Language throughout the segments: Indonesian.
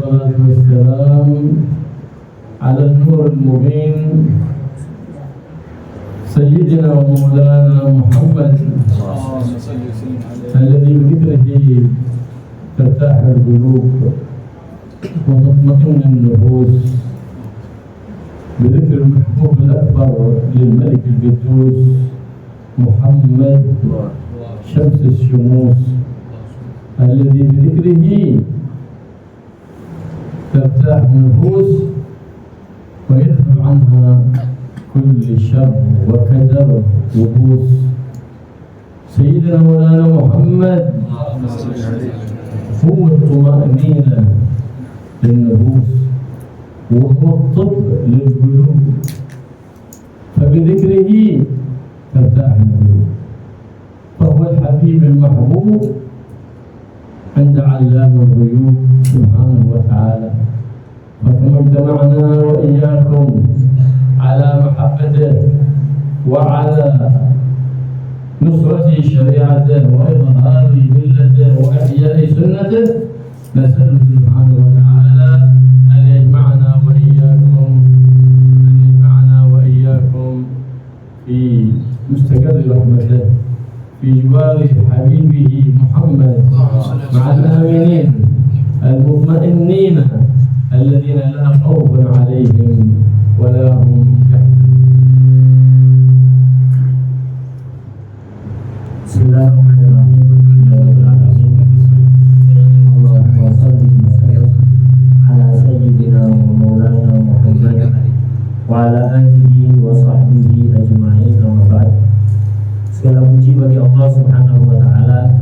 والصلاة والسلام على النور المبين سيدنا ومولانا محمد الذي بذكره ترتاح القلوب وتطمئن النفوس، بذكر المحبوب الأكبر للملك القدوس محمد شمس الشموس الذي بذكره ترتاح النفوس ويذهب عنها كل شر وكدر وبوس. سيدنا مولانا محمد هو الطمأنينة للنفوس وهو الطب للقلوب، فبذكره ترتاح القلوب، فهو الحبيب المحبوب عند علام الغيوب سبحانه وتعالى. فكما اجتمعنا وإياكم على محبته وعلى نصرة شريعته وإظهار ملته وإحياء سنته، نسأل سبحانه وتعالى أن يجمعنا وإياكم في مستقر رحمته في جوار حبيبه محمد مع الآمنين المطمئنين الذين لا خوف عليهم ولا هم يحزنون. بسم الله الرحمن الرحيم. اللهم صل وسلم على سيدنا ومولانا محمد وعلى آله وصحبه أجمعين. Amma ba'd. Segala puji bagi Allah Subhanahu wa taala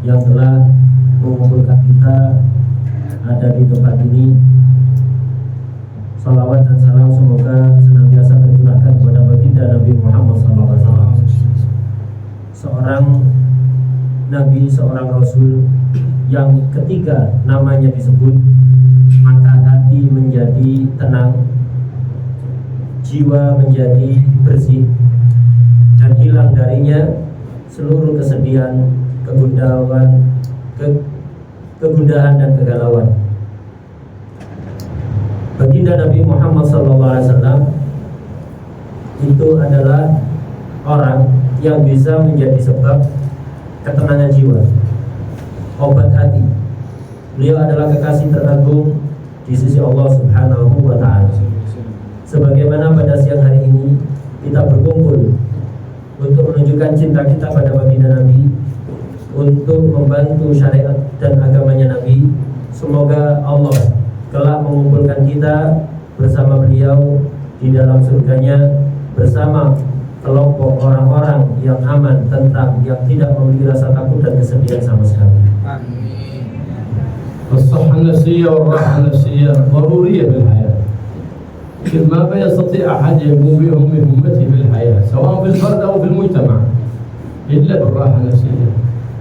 yang telah mengumpulkan kita ada di tempat ini. Salawat dan salam semoga senantiasa tercurahkan kepada baginda Nabi Muhammad SAW, seorang Nabi, seorang Rasul yang ketika namanya disebut maka hati menjadi tenang, jiwa menjadi bersih, dan hilang darinya seluruh kesedihan, kegundahan dan kegalauan. Baginda Nabi Muhammad SAW itu adalah orang yang bisa menjadi sebab ketenangan jiwa, obat hati. Beliau adalah kekasih teragung di sisi Allah Subhanahu wa taala. Sebagaimana pada siang hari ini kita berkumpul untuk menunjukkan cinta kita pada baginda Nabi, untuk membantu syariat dan agamanya Nabi. Semoga Allah kelak mengumpulkan kita bersama beliau di dalam surganya, bersama kelompok orang-orang yang aman, tentram, yang tidak memiliki rasa takut dan kesedihan sama sekali. Amin. الصحة النفسية والراحة النفسية ضرورية في الحياة. ما يستطيع أحد يقوم بمهمته في الحياة سواء في الفرد أو في المجتمع إلا بالراحة النفسية.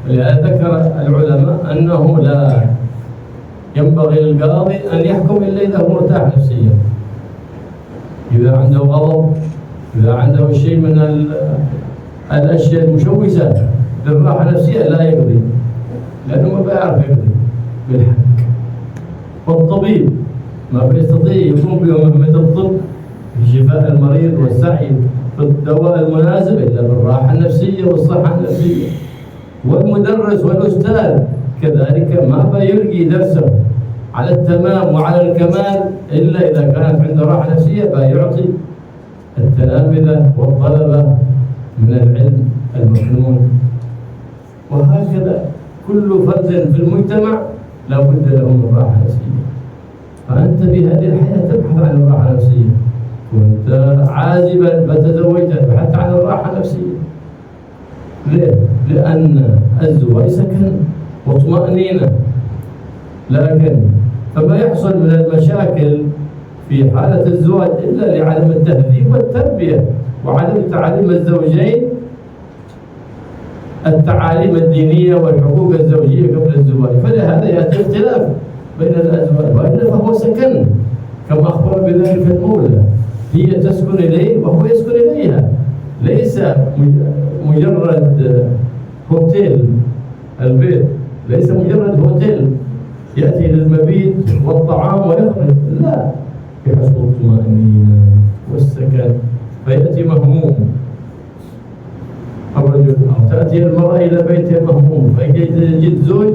ولهذا ذكر العلماء أنه لا ينبغي للقاضي أن يحكم إلا إذا هو مرتاح نفسيا. إذا عنده غضب، إذا عنده شيء من الأشياء المشوشة للراحة النفسية لا يقضي، لأنه ما بيعرف يقضي بالحق. والطبيب ما بيستطيع يقوم بمهمة الطب في شفاء المريض والسعي بالدواء المناسب إلا بالراحة النفسية والصحة النفسية. والمدرس والأستاذ كذلك ما بيلقي درسه على التمام وعلى الكمال إلا إذا كانت عنده راحة نفسية، بيعطي التلامذة والطلبة من العلم المكنون. وهكذا كل فرد في المجتمع لا بد له من راحة نفسية. فأنت في هذه الحياة تبحث عن الراحة النفسية، كنت عازبا فتزوجت بحثت عن الراحة النفسية. ليه؟ لأن الزواج سكن وطمأنينة، لكن فما يحصل من المشاكل في حالة الزواج إلا لعدم التهذيب والتربية وعدم تعليم الزوجين التعاليم الدينية والحقوق الزوجية قبل الزواج. فلهذا يأتي اختلاف بين الأزواج، وإلا فهو سكن كما أخبر بذلك المولى، هي تسكن إليه وهو يسكن إليها، ليس مجرد هوتيل. البيت ليس مجرد هوتيل يأتي للمبيت والطعام ويخرج، لا، يحصل الطمأنينة والسكن، فيأتي مهموم الرجل، أو تأتي المرأة إلى بيتها مهموم، فيجد زوج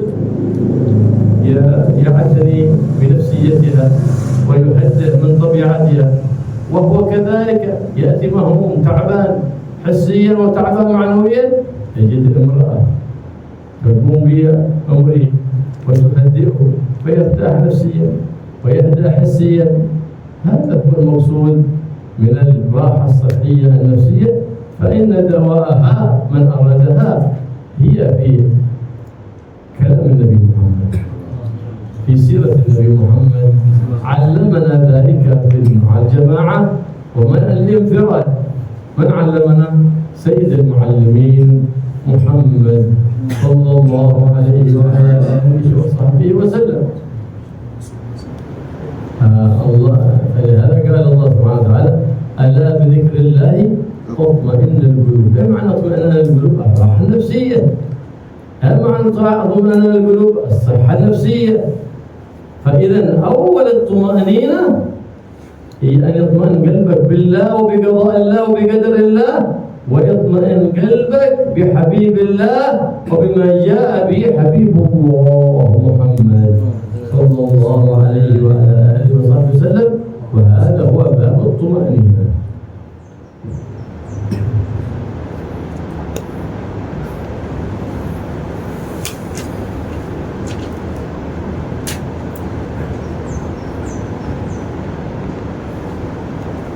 يعتني بنفسيتها ويهدئ من طبيعتها، وهو كذلك يأتي مهموم تعبان حسيا وتعبان معنويا، يجد امرأة تقوم بأمره وتهدئه فيرتاح نفسيا ويهدأ حسيا. هذا هو المقصود من الراحة الصحية النفسية، فإن دواءها من أرادها هي في كلام النبي محمد، في سيرة النبي محمد، علمنا ذلك مع الجماعة ومن الانفراد. من علمنا؟ سيد المعلمين محمد صلى الله عليه وعلى آله وصحبه وسلم. فلهذا قال الله سبحانه وتعالى: ألا بذكر الله تطمئن القلوب. ما معنى اطمئنان القلوب؟ الراحة النفسية. ما معنى اطمئنان القلوب؟ الصحة النفسية. فإذا أول الطمأنينة هي أن يطمئن قلبك بالله وبقضاء الله وبقدر الله، ويطمئن قلبك بحبيب الله وبما جاء به حبيب الله محمد صلى الله عليه وعلى آله وصحبه وسلم. وهذا هو باب الطمأنينة.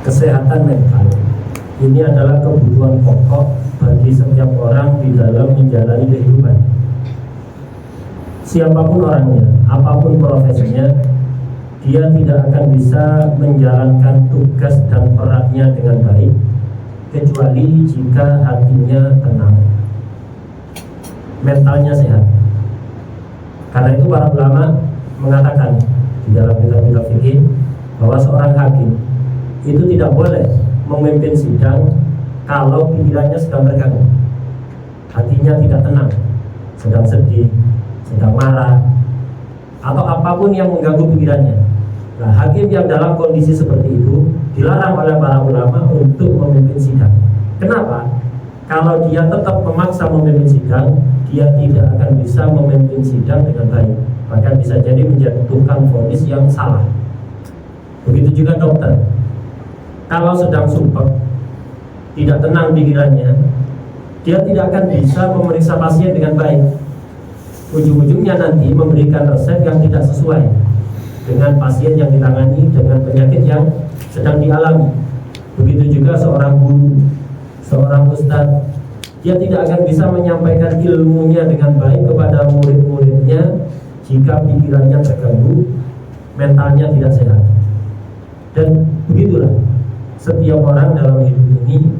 Kesehatan mental ini adalah kebutuhan pokok bagi setiap orang di dalam menjalani kehidupan. Siapapun orangnya, apapun profesinya, dia tidak akan bisa menjalankan tugas dan perannya dengan baik kecuali jika hatinya tenang, mentalnya sehat. Karena itu para ulama mengatakan di dalam kitab-kitab fikih bahwa seorang hakim itu tidak boleh memimpin sidang kalau pikirannya sedang terganggu, hatinya tidak tenang, sedang sedih, sedang marah, atau apapun yang mengganggu pikirannya. Nah, hakim yang dalam kondisi seperti itu dilarang oleh para ulama untuk memimpin sidang. Kenapa? Kalau dia tetap memaksa memimpin sidang, dia tidak akan bisa memimpin sidang dengan baik, bahkan bisa jadi menjatuhkan vonis yang salah. Begitu juga dokter. Kalau sedang sumpek, tidak tenang pikirannya, dia tidak akan bisa memeriksa pasien dengan baik. Ujung-ujungnya nanti memberikan resep yang tidak sesuai dengan pasien yang ditangani, dengan penyakit yang sedang dialami. Begitu juga seorang guru, seorang ustadz, dia tidak akan bisa menyampaikan ilmunya dengan baik kepada murid-muridnya jika pikirannya terganggu, mentalnya tidak sehat. Dan begitulah, setiap orang dalam hidup ini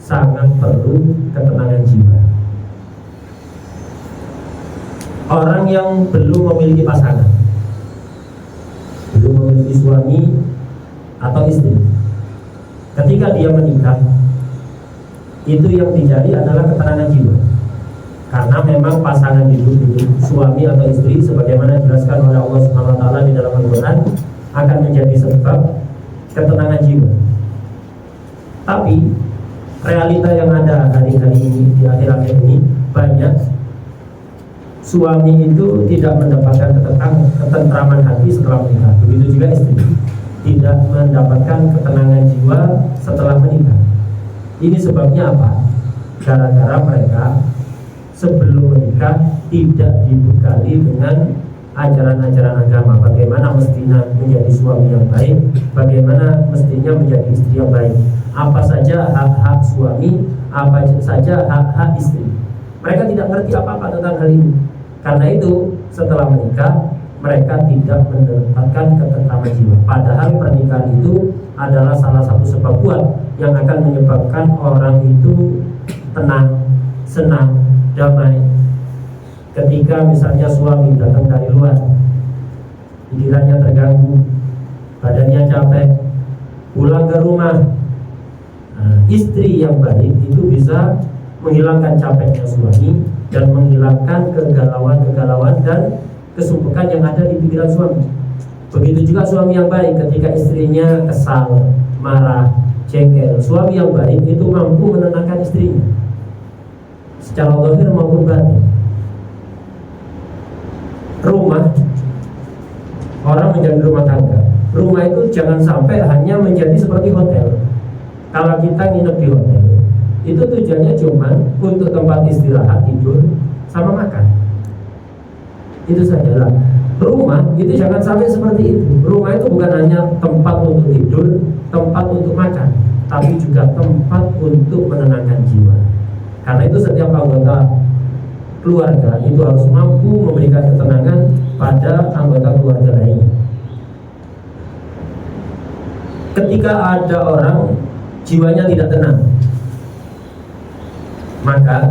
sangat perlu ketenangan jiwa. Orang yang belum memiliki pasangan, belum memiliki suami atau istri, ketika dia menikah, itu yang dicari adalah ketenangan jiwa. Karena memang pasangan hidup itu, suami atau istri, sebagaimana dijelaskan oleh Allah Subhanahu wa taala di dalam Al-Qur'an, akan menjadi sebab ketenangan jiwa. Tapi realita yang ada hari-hari ini, di akhir-akhir ini, banyak suami itu tidak mendapatkan ketentraman hati setelah menikah. Begitu juga istri tidak mendapatkan ketenangan jiwa setelah menikah. Ini sebabnya apa? Gara-gara mereka sebelum menikah tidak dibekali dengan ajaran-ajaran agama, bagaimana mestinya menjadi suami yang baik, bagaimana mestinya menjadi istri yang baik, apa saja hak-hak suami, apa saja hak-hak istri. Mereka tidak ngerti apa-apa tentang hal ini. Karena itu setelah menikah mereka tidak mendapatkan ketentraman jiwa. Padahal pernikahan itu adalah salah satu sebab kuat yang akan menyebabkan orang itu tenang, senang, damai. Ketika misalnya suami datang dari luar, pikirannya terganggu, badannya capek, pulang ke rumah, istri yang baik itu bisa menghilangkan capeknya suami dan menghilangkan kegalauan-kegalauan dan kesumpekan yang ada di pikiran suami. Begitu juga suami yang baik ketika istrinya kesal, marah, jengkel. Suami yang baik itu mampu menenangkan istrinya secara zahir maupun batin. Rumah, orang menjadi rumah tangga. Rumah itu jangan sampai hanya menjadi seperti hotel. Kalau kita nginep di hotel, itu tujuannya cuma untuk tempat istirahat, tidur, sama makan. Itu sajalah. Rumah itu jangan sampai seperti itu. Rumah itu bukan hanya tempat untuk tidur, tempat untuk makan, tapi juga tempat untuk menenangkan jiwa. Karena itu setiap anggota keluarga itu harus mampu memberikan ketenangan pada anggota keluarga lainnya. Ketika ada orang jiwanya tidak tenang, maka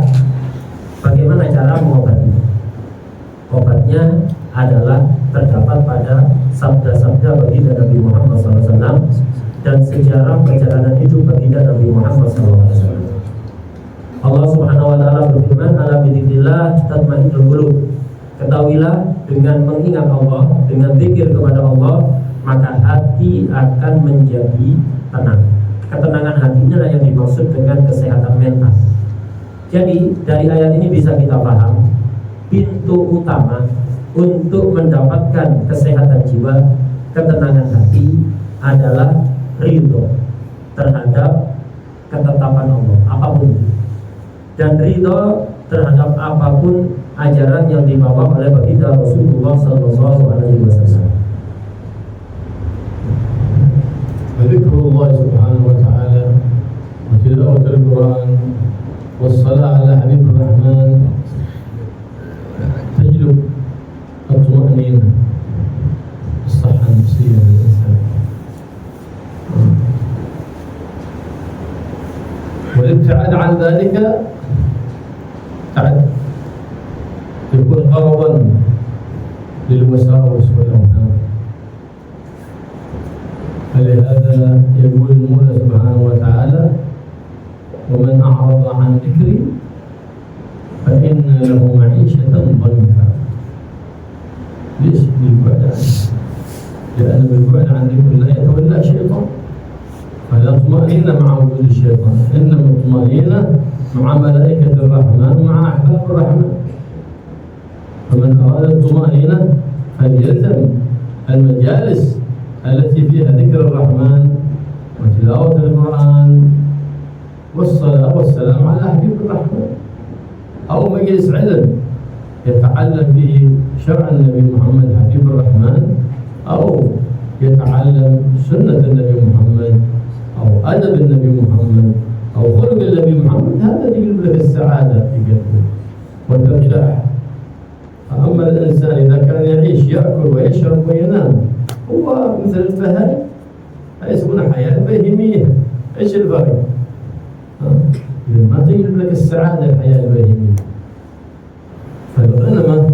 bagaimana cara mengobatinya? Obatnya adalah terdapat pada sabda-sabda baginda Nabi Muhammad SAW dan sejarah perjalanan hidup baginda Nabi Muhammad SAW. Allah Subhanahu wa taala berfirman, "Ala bidzikrillah tatma'innul qulub." Ketahuilah dengan mengingat Allah, dengan zikir kepada Allah, maka hati akan menjadi tenang. Ketenangan hati inilah yang dimaksud dengan kesehatan mental. Jadi dari ayat ini bisa kita paham, pintu utama untuk mendapatkan kesehatan jiwa, ketenangan hati adalah ridho terhadap ketetapan Allah apapun, dan ridho terhadap apapun ajaran yang dibawa oleh baginda Rasulullah SAW. ذكر الله سبحانه وتعالى وتلاوة القرآن والصلاة على حبيب الرحمن تجلب الطمأنينة، الصحة النفسية للإنسان. والابتعاد عن ذلك يكون غرضا للوساوس والأوهام. فلهذا يقول المولى سبحانه وتعالى: ومن أعرض عن ذكري فإن له معيشة ضنكا. ليش؟ بالبعد عنه، لأن بالبعد عن ذكر الله يتولى الشيطان. فلا طمأنينة مع وجود الشيطان، إنما الطمأنينة مع ملائكة الرحمن ومع أحباب الرحمن. فمن أراد الطمأنينة فليلزم المجالس التي فيها ذكر الرحمن وتلاوة القرآن والصلاة والسلام على حبيب الرحمن، أو مجلس علم يتعلم فيه شرع النبي محمد حبيب الرحمن، أو يتعلم سنة النبي محمد، أو أدب النبي محمد، أو خلق النبي محمد. هذا يجلب لك السعادة في قلبك والارتياح. أما الإنسان إذا كان يعيش يأكل ويشرب وينام، هو مثل البهائم، يسمونها حياة بهيمية. إيش الفرق؟ ما تجلب لك السعادة الحياة البهيمية. فالغنمة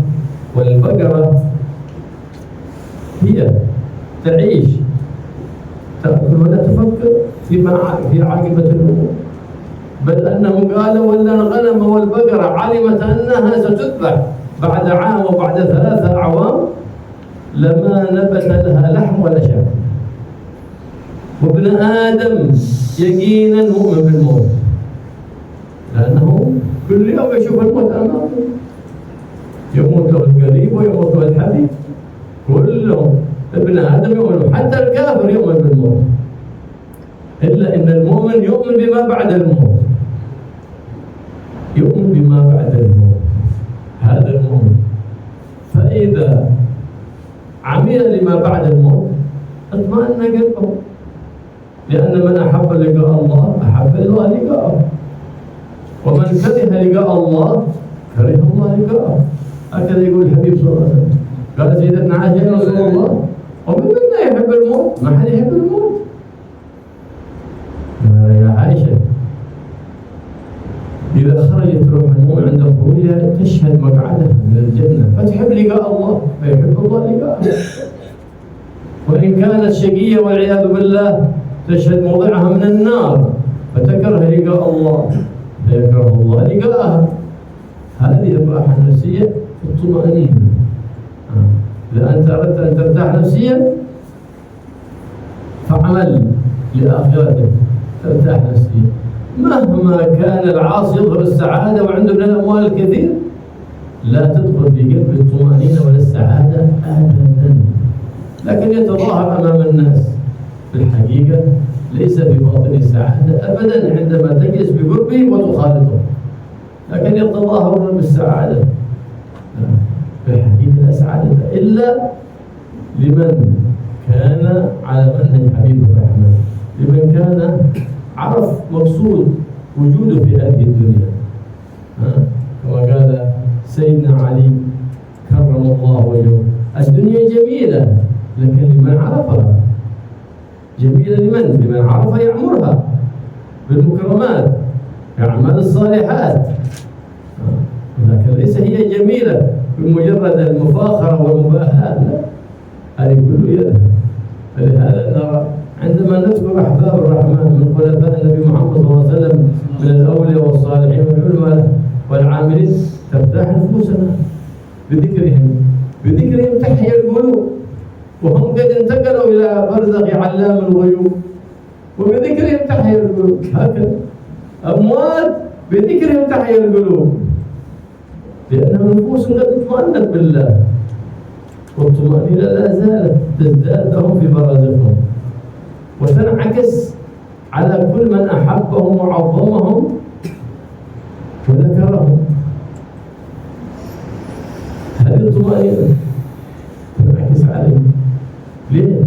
والبقرة هي تعيش، تأكل ولا تفكر في عاقبة الأمور، بل أنهم قالوا: ولا الغنم والبقرة علمت أنها ستذبح بعد عام وبعد 3 أعوام لما نبت لها لحم ولا شام. وابن آدم يقينا مؤمن بالموت، لأنه كل يوم يشوف الموت أمامه، يموت القريب ويموت الحبيب، كلهم ابن آدم يؤمن، حتى الكافر يؤمن بالموت، إلا إن المؤمن يؤمن بما بعد الموت، يؤمن بما بعد الموت. هذا المؤمن. فإذا عمل لما بعد الموت اطمأن قلبه، لأن من أحب لقاء الله أحب الله لقاءه، ومن كره لقاء الله كره الله لقاءه. هكذا يقول الحبيب صلى الله عليه وسلم. قال سيدتنا عائشة: يا رسول الله، ومن منا يحب الموت؟ ما حد يحب الموت. يا عائشة، إذا خرجت روح المؤمن عند خروجها تشهد مقعدها من الجنة، فتحب لقاء الله فيحب الله لقاءه. وإن كانت شقية والعياذ بالله تشهد موضعها من النار، فتكره لقاء الله فيكره الله لقاءها. هذه الراحة النفسية الطمأنينة. إذا أنت أردت أن ترتاح نفسيا فاعمل لآخرتك ترتاح نفسيا. مهما كان العاصي يظهر السعادة وعنده من الأموال الكثير، لا تدخل في قلب الطمأنينة ولا السعادة أبدا، لكن يتظاهر أمام الناس. في الحقيقة ليس في باطن السعادة أبدا عندما تجلس بقربه وتخالطه، لكن يتظاهرون بالسعادة. في الحقيقة لا سعادة إلا لمن كان على منهج حبيب الرحمن، لمن كان عرف مقصود وجوده في هذه الدنيا. كما قال سيدنا علي كرم الله وجهه: الدنيا جميلة لكن لمن عرفها. جميلة لمن عرف يعمرها بالمكرمات الأعمال الصالحات، لكن ليس هي جميلة بمجرد المفاخرة والمباهاة، لا، هذه كله يذهب. فلهذا نرى عندما نذكر أحباب الرحمن من خلفاء النبي محمد صلى الله عليه وسلم من الأولياء والصالحين والعلماء والعاملين ترتاح نفوسنا بذكرهم تحيا القلوب، وهم قد انتقلوا إلى برزخ علام الغيوب، وبذكرهم تحيا القلوب. هكذا أموات بذكرهم تحيا القلوب، لأنهم نفوس قد اطمأنت بالله، والطمأنينة لا زالت تزداد لهم في برازخهم وتنعكس على كل من أحبهم وعظمهم وذكرهم. هذه الطمأنينة تنعكس عليهم. ليه؟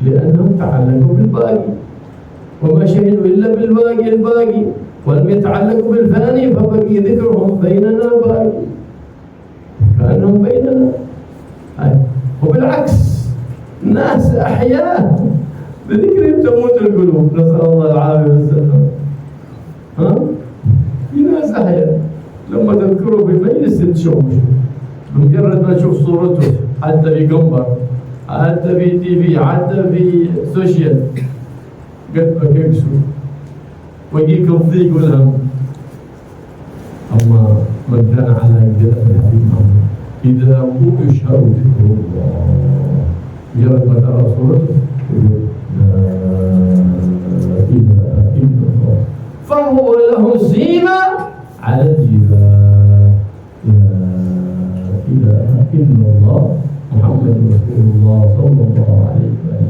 لأنهم تعلقوا بالباقي، وما شهدوا إلا بالباقي الباقي، ولم يتعلقوا بالفاني فبقي ذكرهم بيننا باقي، كأنهم بيننا. وبالعكس الناس أحياء بذكرهم تموت القلوب، نسأل الله العافية والسلامة. في ناس أحياء لما تذكروا بمجلس تشوش، بمجرد ما تشوف صورته حتى في قنبر، حتى في تي في، حتى في سوشيال، قلبك يكسر ويجيك الضيق والهم. أما من كان على يد الحبيب محمد إذا يشهر ذكر الله، مجرد ما ترى صورته يقول لا إله إلا الله، فهو له سيما على الجبال. لا إله إلا الله محمد رسول الله صلى الله عليه وسلم.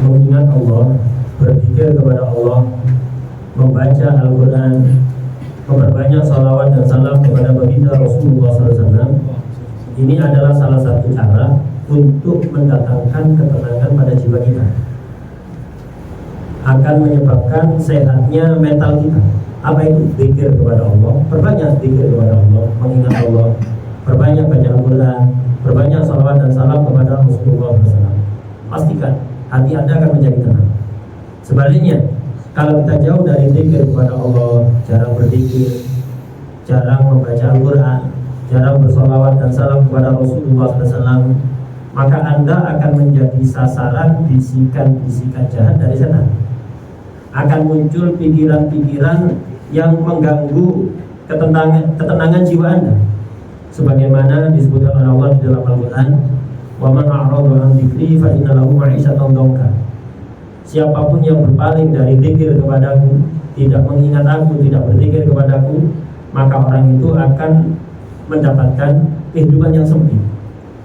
Mengingat Allah, berzikir kepada Allah, membaca Al-Quran, memperbanyak salawat dan salam kepada baginda Rasulullah SAW. Ini adalah salah satu cara untuk mendatangkan ketenangan pada jiwa kita, akan menyebabkan sehatnya mental kita. Apa itu? Zikir kepada Allah, perbanyak zikir kepada Allah, mengingat Allah, perbanyak baca Al-Quran, perbanyak salawat dan salam kepada Rasulullah SAW. Pastikan hati Anda akan menjadi tenang. Sebaliknya, kalau kita jauh dari zikir kepada Allah, jarang berzikir, jarang membaca Al-Quran, jarang bersalawat dan salam kepada Rasulullah SAW, maka Anda akan menjadi sasaran bisikan-bisikan jahat dari setan. Akan muncul pikiran-pikiran yang mengganggu ketenangan jiwa Anda, sebagaimana disebutkan oleh Allah di dalam Al-Quran, wa man a'rada 'an dzikri fa inna lahu ma'isyatan dhanka. Siapapun yang berpaling dari zikir kepadaku, tidak mengingat aku, tidak berzikir kepadaku, maka orang itu akan mendapatkan kehidupan yang sempit.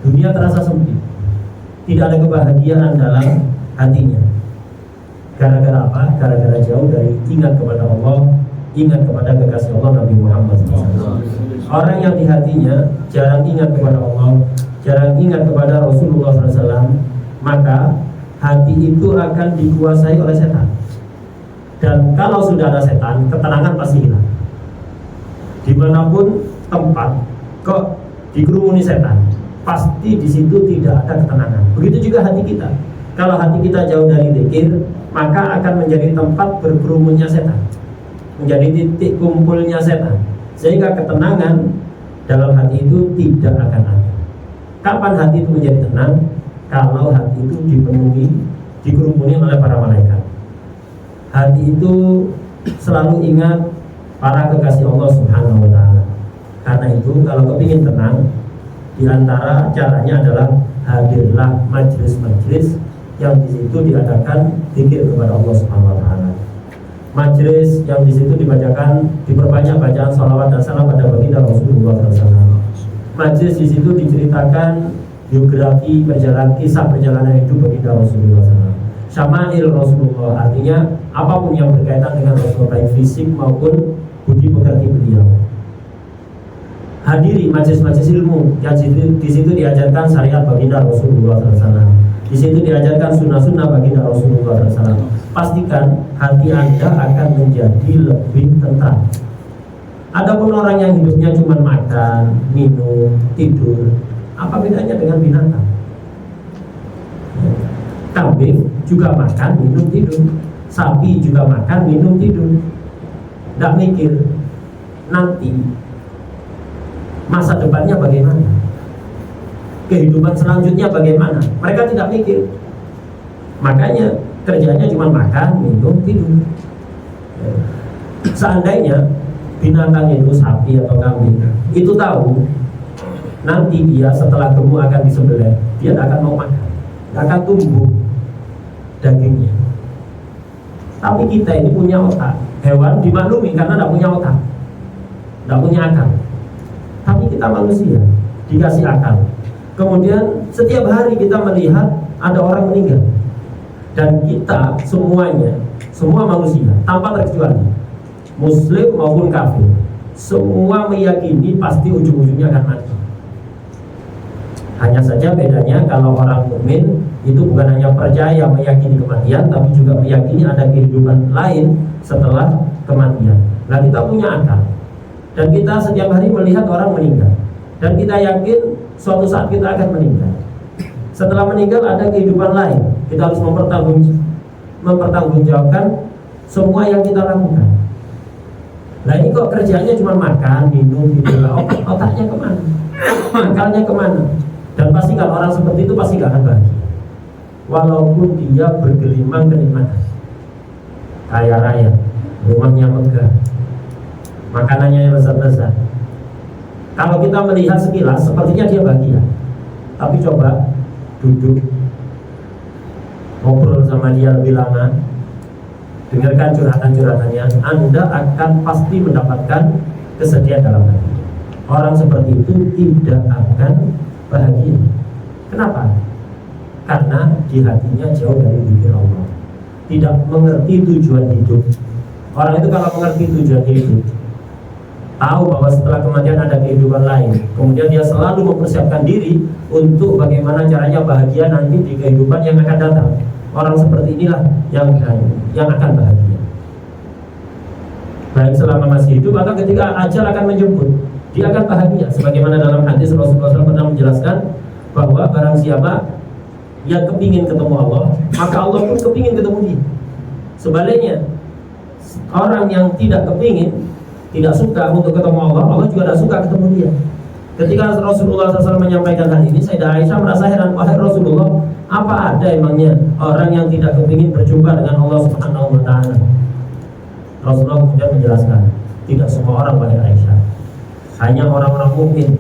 Dunia terasa sempit, tidak ada kebahagiaan dalam hatinya. Gara-gara apa? Gara-gara jauh dari ingat kepada Allah, ingat kepada kekasih Allah Nabi Muhammad SAW. Orang yang di hatinya jarang ingat kepada Allah, jarang ingat kepada Rasulullah SAW, maka hati itu akan dikuasai oleh setan. Dan kalau sudah ada setan, ketenangan pasti hilang. Dimanapun tempat kok dikerumuni setan, pasti di situ tidak ada ketenangan. Begitu juga hati kita. Kalau hati kita jauh dari zikir, maka akan menjadi tempat berkerumunnya setan, menjadi titik kumpulnya setan, sehingga ketenangan dalam hati itu tidak akan ada. Kapan hati itu menjadi tenang? kalau hati itu dikerumuni oleh para malaikat. Hati itu selalu ingat para kekasih Allah Subhanahu wa Ta'ala. Karena itu, kalau kepingin tenang, di antara caranya adalah hadirlah majelis-majelis yang di situ diadakan zikir kepada Allah Subhanahu wa Ta'ala. Majelis yang di situ diperbanyak bacaan salawat dan salam pada baginda Rasulullah SAW. Majelis di situ diceritakan biografi kisah perjalanan hidup baginda Rasulullah SAW. Syama'il Rasulullah, artinya apapun yang berkaitan dengan Rasulullah, baik fisik maupun budi pekerti beliau. Hadiri majelis-majelis ilmu yang di situ diajarkan syariat baginda Rasulullah SAW. Di situ diajarkan sunnah-sunnah baginda Rasulullah SAW. Pastikan hati Anda akan menjadi lebih tentram. Adapun orang yang hidupnya cuma makan, minum, tidur, apa bedanya dengan binatang? Kambing juga makan, minum, tidur. Sapi juga makan, minum, tidur. Tidak mikir nanti masa depannya bagaimana, kehidupan selanjutnya bagaimana. Mereka tidak mikir. Makanya kerjanya cuma makan, minum, tidur. Seandainya binatang itu, sapi atau kambing, itu tahu nanti dia setelah gemuk akan disembelih, dia tidak akan mau makan, tidak akan tumbuh dagingnya. Tapi kita ini punya otak. Hewan dimaklumi karena tidak punya otak, tidak punya akal. Tapi kita manusia dikasih akal. Kemudian setiap hari kita melihat ada orang meninggal, dan kita semuanya, semua manusia tanpa terkecuali, muslim maupun kafir, semua meyakini pasti ujung-ujungnya akan mati. Hanya saja bedanya kalau orang mukmin itu bukan hanya percaya meyakini kematian, tapi juga meyakini ada kehidupan lain setelah kematian. Nah, kita punya akal, dan kita setiap hari melihat orang meninggal, dan kita yakin suatu saat kita akan meninggal. Setelah meninggal ada kehidupan lain. Kita harus mempertanggungjawabkan semua yang kita lakukan. Nah, ini kok kerjanya cuma makan, minum, tidur, otaknya kemana? Akalnya kemana? Dan pastikan orang seperti itu pasti gak akan bahagia, walaupun dia bergelimang kenikmatan, kaya raya, rumahnya megah, makanannya yang lezat-lezat. Kalau kita melihat sekilas sepertinya dia bahagia, tapi coba duduk ngobrol sama dia lebih lama, dengarkan curhatan-curhatannya, Anda akan pasti mendapatkan kesedihan dalam hati. Orang seperti itu tidak akan bahagia. Kenapa? Karena di hatinya jauh dari zikir Allah, tidak mengerti tujuan hidup. Orang itu kalau mengerti tujuan hidup, tahu bahwa setelah kematian ada kehidupan lain, kemudian dia selalu mempersiapkan diri untuk bagaimana caranya bahagia nanti di kehidupan yang akan datang. Orang seperti inilah yang akan bahagia, baik selama masih hidup atau ketika ajal akan menjemput, dia akan bahagia. Sebagaimana dalam hadis Rasulullah SAW pernah menjelaskan bahwa barang siapa yang kepingin ketemu Allah, maka Allah pun kepingin ketemu dia. Sebaliknya, orang yang tidak kepingin, tidak suka untuk ketemu Allah, Allah juga tidak suka ketemu dia. Ketika Rasulullah SAW menyampaikan hal ini, Sayyidah Aisyah merasa heran, wahai Rasulullah, apa ada emangnya orang yang tidak kepingin berjumpa dengan Allah Subhanahu wa Ta'ala? Rasulullah kemudian menjelaskan, tidak semua orang, wahai Aisyah, hanya orang-orang mukmin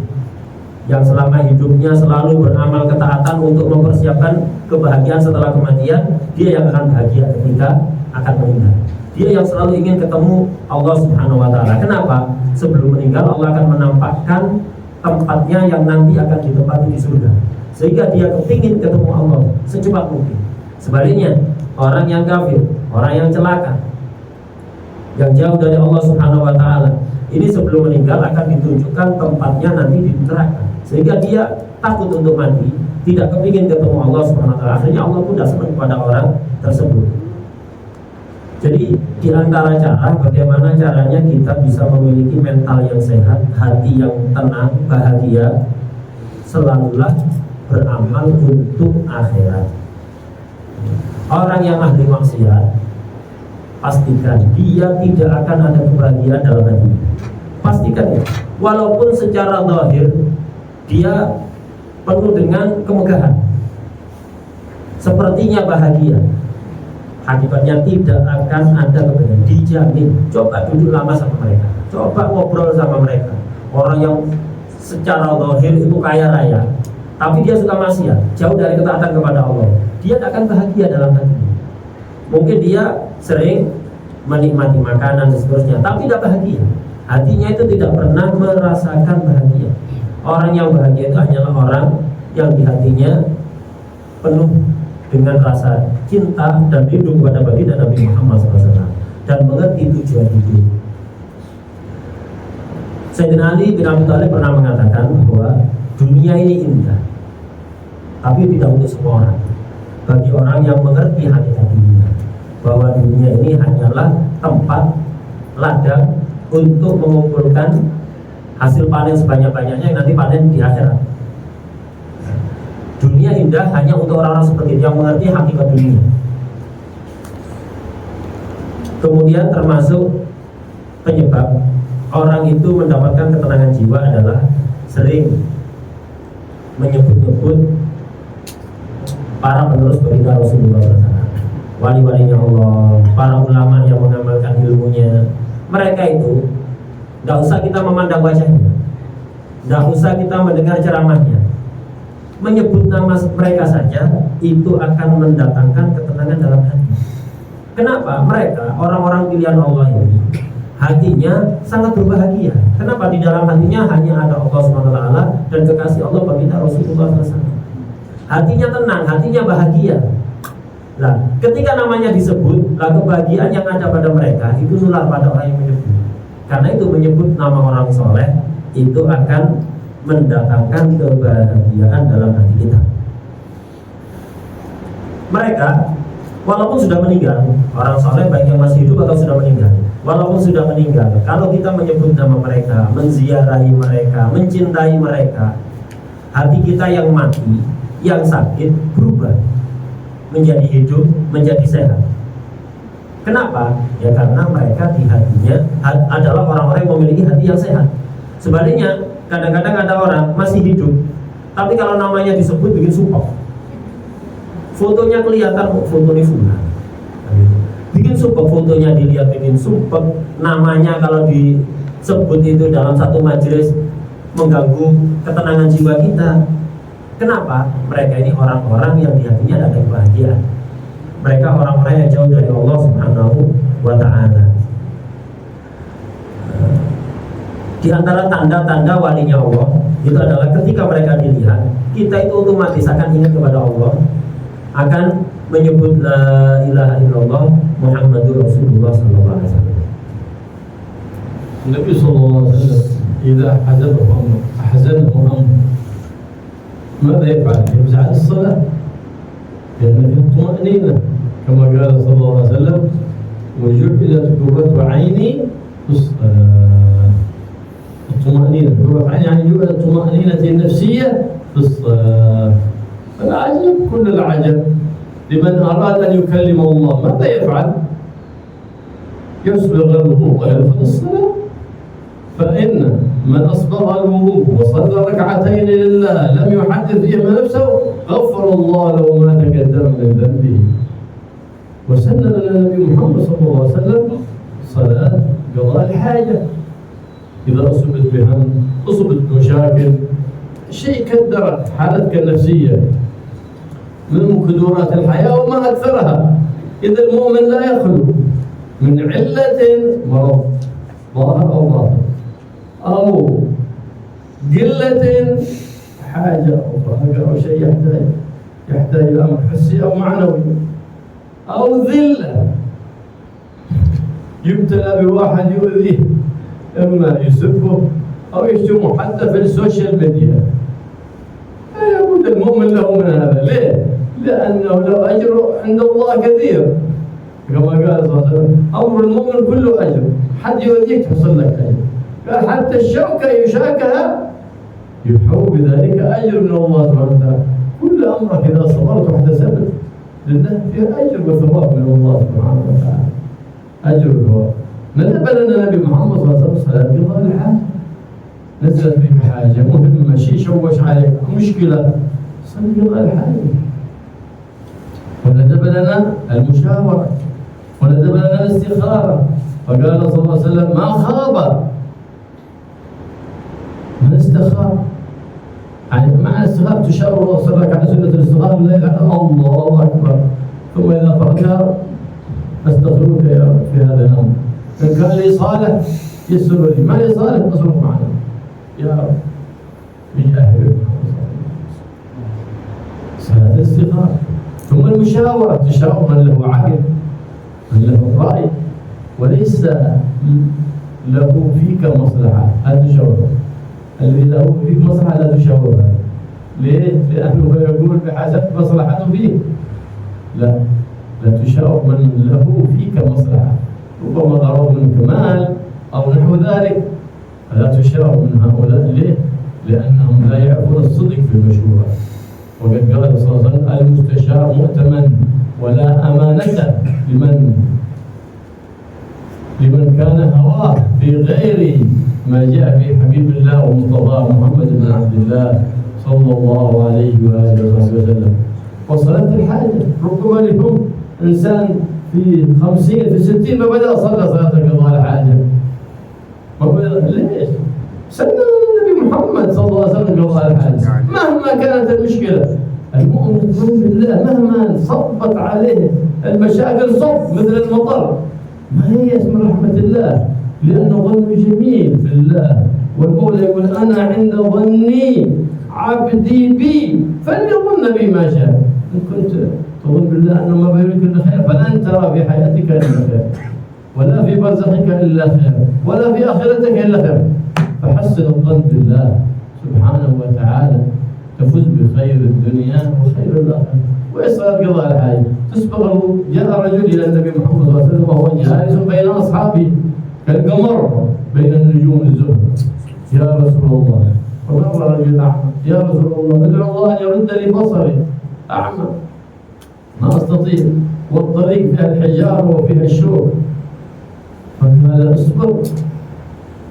yang selama hidupnya selalu beramal ketaatan untuk mempersiapkan kebahagiaan setelah kematian, dia yang akan bahagia ketika akan meninggal. Dia yang selalu ingin ketemu Allah Subhanahu wa Ta'ala. Kenapa? Sebelum meninggal Allah akan menampakkan tempatnya yang nanti akan ditempati di surga, sehingga dia kepingin ketemu Allah secepat mungkin. Sebaliknya, orang yang kafir, orang yang celaka, yang jauh dari Allah Subhanahu wa Ta'ala, ini sebelum meninggal akan ditunjukkan tempatnya nanti di neraka, sehingga dia takut untuk mati, tidak kepingin ketemu Allah Subhanahu wa Ta'ala. Akhirnya Allah pun tidak senang pada orang tersebut. Jadi di antara cara bagaimana caranya kita bisa memiliki mental yang sehat, hati yang tenang, bahagia, selalulah beramal untuk akhirat. Orang yang ahli maksiat, pastikan dia tidak akan ada kebahagiaan dalam hati. Pastikan ya, walaupun secara zahir dia penuh dengan kemegahan, sepertinya bahagia, hakikatnya tidak akan ada kebahagiaan, dijamin. Coba duduk lama sama mereka, coba ngobrol sama mereka. Orang yang secara zahir itu kaya raya, tapi dia suka maksiat, jauh dari ketaatan kepada Allah, dia tak akan bahagia dalam hatinya. Mungkin dia sering menikmati makanan dan seterusnya, tapi tidak bahagia. Hatinya itu tidak pernah merasakan bahagia. Orang yang bahagia itu hanyalah orang yang di hatinya penuh dengan rasa cinta dan rindu kepada baginda Nabi Muhammad SAW dan mengerti tujuan hidup. Sayyidina Ali bin Abi Thalib pernah mengatakan bahwa dunia ini indah, tapi tidak untuk semua orang. Bagi orang yang mengerti hakikat dunia, bahwa dunia ini hanyalah tempat ladang untuk mengumpulkan hasil panen sebanyak-banyaknya yang nanti panen di akhirat. Dunia indah hanya untuk orang-orang seperti itu yang mengerti hakikat dunia. Kemudian termasuk penyebab orang itu mendapatkan ketenangan jiwa adalah sering menyebut-nyebut para penerus baginda Rasulullah SAW, wali-walinya Allah, para ulama yang mengamalkan ilmunya. Mereka itu tidak usah kita memandang wajahnya, tidak usah kita mendengar ceramahnya, menyebut nama mereka saja itu akan mendatangkan ketenangan dalam hati. Kenapa? Mereka orang-orang pilihan Allah ini hatinya sangat berbahagia. Kenapa? Di dalam hatinya hanya ada Allah SWT dan kekasih Allah baginda Rasulullah SAW. Hatinya tenang, hatinya bahagia. Nah, ketika namanya disebut, lah kebahagiaan yang ada pada mereka itu nular pada orang yang menyebut. Karena itu menyebut nama orang soleh itu akan mendatangkan kebahagiaan dalam hati kita. Mereka walaupun sudah meninggal, orang soleh baik yang masih hidup atau sudah meninggal, walaupun sudah meninggal, kalau kita menyebut nama mereka, menziarahi mereka, mencintai mereka, hati kita yang mati, yang sakit berubah menjadi hidup, menjadi sehat. Kenapa? Ya karena mereka di hatinya adalah orang-orang yang memiliki hati yang sehat. Sebaliknya, kadang-kadang ada orang masih hidup, tapi kalau namanya disebut bikin sumpah. Fotonya kelihatan, foto ini fulan. Bikin sumpah, fotonya dilihat bikin sumpah. Namanya kalau disebut itu dalam satu majelis mengganggu ketenangan jiwa kita. Kenapa? Mereka ini orang-orang yang di hatinya ada kebahagiaan. Mereka orang-orang yang jauh dari Allah Subhanahu wa Ta'ala. Di antara tanda-tanda walinya Allah itu adalah ketika mereka dilihat, kita itu otomatis akan ingat kepada Allah, akan menyebut la ilaha illallah Muhammadur Rasulullah sallallahu alaihi wasallam. Nabi sallallahu alaihi wasallam idza ahzanahu amr ماذا يفعل؟ يفزع الصلاة لأن فيها الطمأنينة كما قال صلى الله عليه وسلم وجعلت قرة عيني في الصلاة. الطمأنينة قرة عيني يعني جعلت الطمأنينة النفسية في الصلاة. العجب كل العجب لمن أراد أن يكلم الله ماذا يفعل؟ يسبغ الوضوء ويدخل الصلاة. فإن من أسبغ الوضوء وصلى ركعتين لله لم يحدث فيهما نفسه غفر الله له ما تقدم من ذنبه. وسن لنا النبي محمد صلى الله عليه وسلم صلاة قضاء الحاجة إذا أصبت بهم، أصبت بمشاكل، شيء كدرت حالتك النفسية من مكدورات الحياة وما أكثرها. إذا المؤمن لا يخلو من علة مرض ظاهر أو باطن أو قلة حاجة أو فقر أو شيء يحتاج إلى أمر حسي أو معنوي أو ذلة يبتلى بواحد يؤذيه إما يسبه أو يشتمه حتى في السوشيال ميديا. لابد المؤمن له من هذا. ليه؟ لأنه له أجر عند الله كثير كما قال صلى الله عليه وسلم أمر المؤمن كله أجر، حد يؤذيك تحصل لك أجر، قال حتى الشوكة يشاكها يحو بذلك أجر من الله سبحانه وتعالى. كل أمرك إذا صبرت واحتسبت لله فيه أجر وثواب من الله سبحانه وتعالى. أجر وثواب. ندب لنا النبي محمد صلى الله عليه وسلم صلاة قضاء الحاجة، نزلت بك حاجة مهمة شيء شوش عليك مشكلة صلي قضاء الحاجة. لنا المشاورة وندب لنا الاستخارة. فقال صلى الله عليه وسلم ما خاب من استخار. يعني معنى الاستخارة تشاور الله صلى الله عليه وسلم على سنة الاستخارة لا إله إلا الله أكبر، ثم إذا فرجها أستغفرك يا رب في هذا الأمر، إن كان لي صالح يسر لي، ما لي صالح أصرف معنا يا رب بجاه صلاة الاستخارة. ثم المشاورة تشاور من له عقل، من له رأي وليس له فيك مصلحة، لا تشاور. الذي له فيك مصلحة لا تشاور. ليه؟ لأنه يقول بحسب مصلحته فيه. لا تشاور من له فيك مصلحة، ربما غرض منك مال أو نحو ذلك، فلا تشاور من هؤلاء. ليه؟ لأنهم لا يعرفون الصدق في المشورة. وقد قال صلى الله عليه وسلم المستشار مؤتمن ولا أمانة لمن كان هواه في غير ما جاء به حبيب الله ومصطفى محمد بن عبد الله صلى الله عليه وآله وسلم. وصلاة الحاجة ربما لهم إنسان في 50 في 60 ما بدأ صلى صلاة قضاء الحاجة. ما بدأ ليش؟ سنة النبي محمد صلى الله عليه وسلم قضاء الحاجة مهما كانت المشكلة. المؤمن يؤمن بالله مهما صبت عليه المشاكل صب مثل المطر، ما هي من رحمة الله، لأنه ظن جميل في الله. والمولى يقول أنا عند ظني عبدي بي فليظن بي ما شاء. إن كنت تظن بالله أنه ما بيريك إلا خير فلن ترى في حياتك إلا خير، ولا في برزخك إلا خير، ولا في آخرتك إلا خير. فحسن الظن بالله سبحانه وتعالى تفوز بخير الدنيا وخير الآخرة. ويسأل قضاء الحاجة تسبق. جاء رجل إلى النبي محمد صلى الله عليه وسلم وهو جالس بين أصحابه كالقمر بين النجوم الزهر. يا رسول الله، فمر رجل أعمى، يا رسول الله ادعو الله أن يرد لي بصري، أعمى ما أستطيع والطريق فيها الحجارة وفيها الشوك. فقال اصبر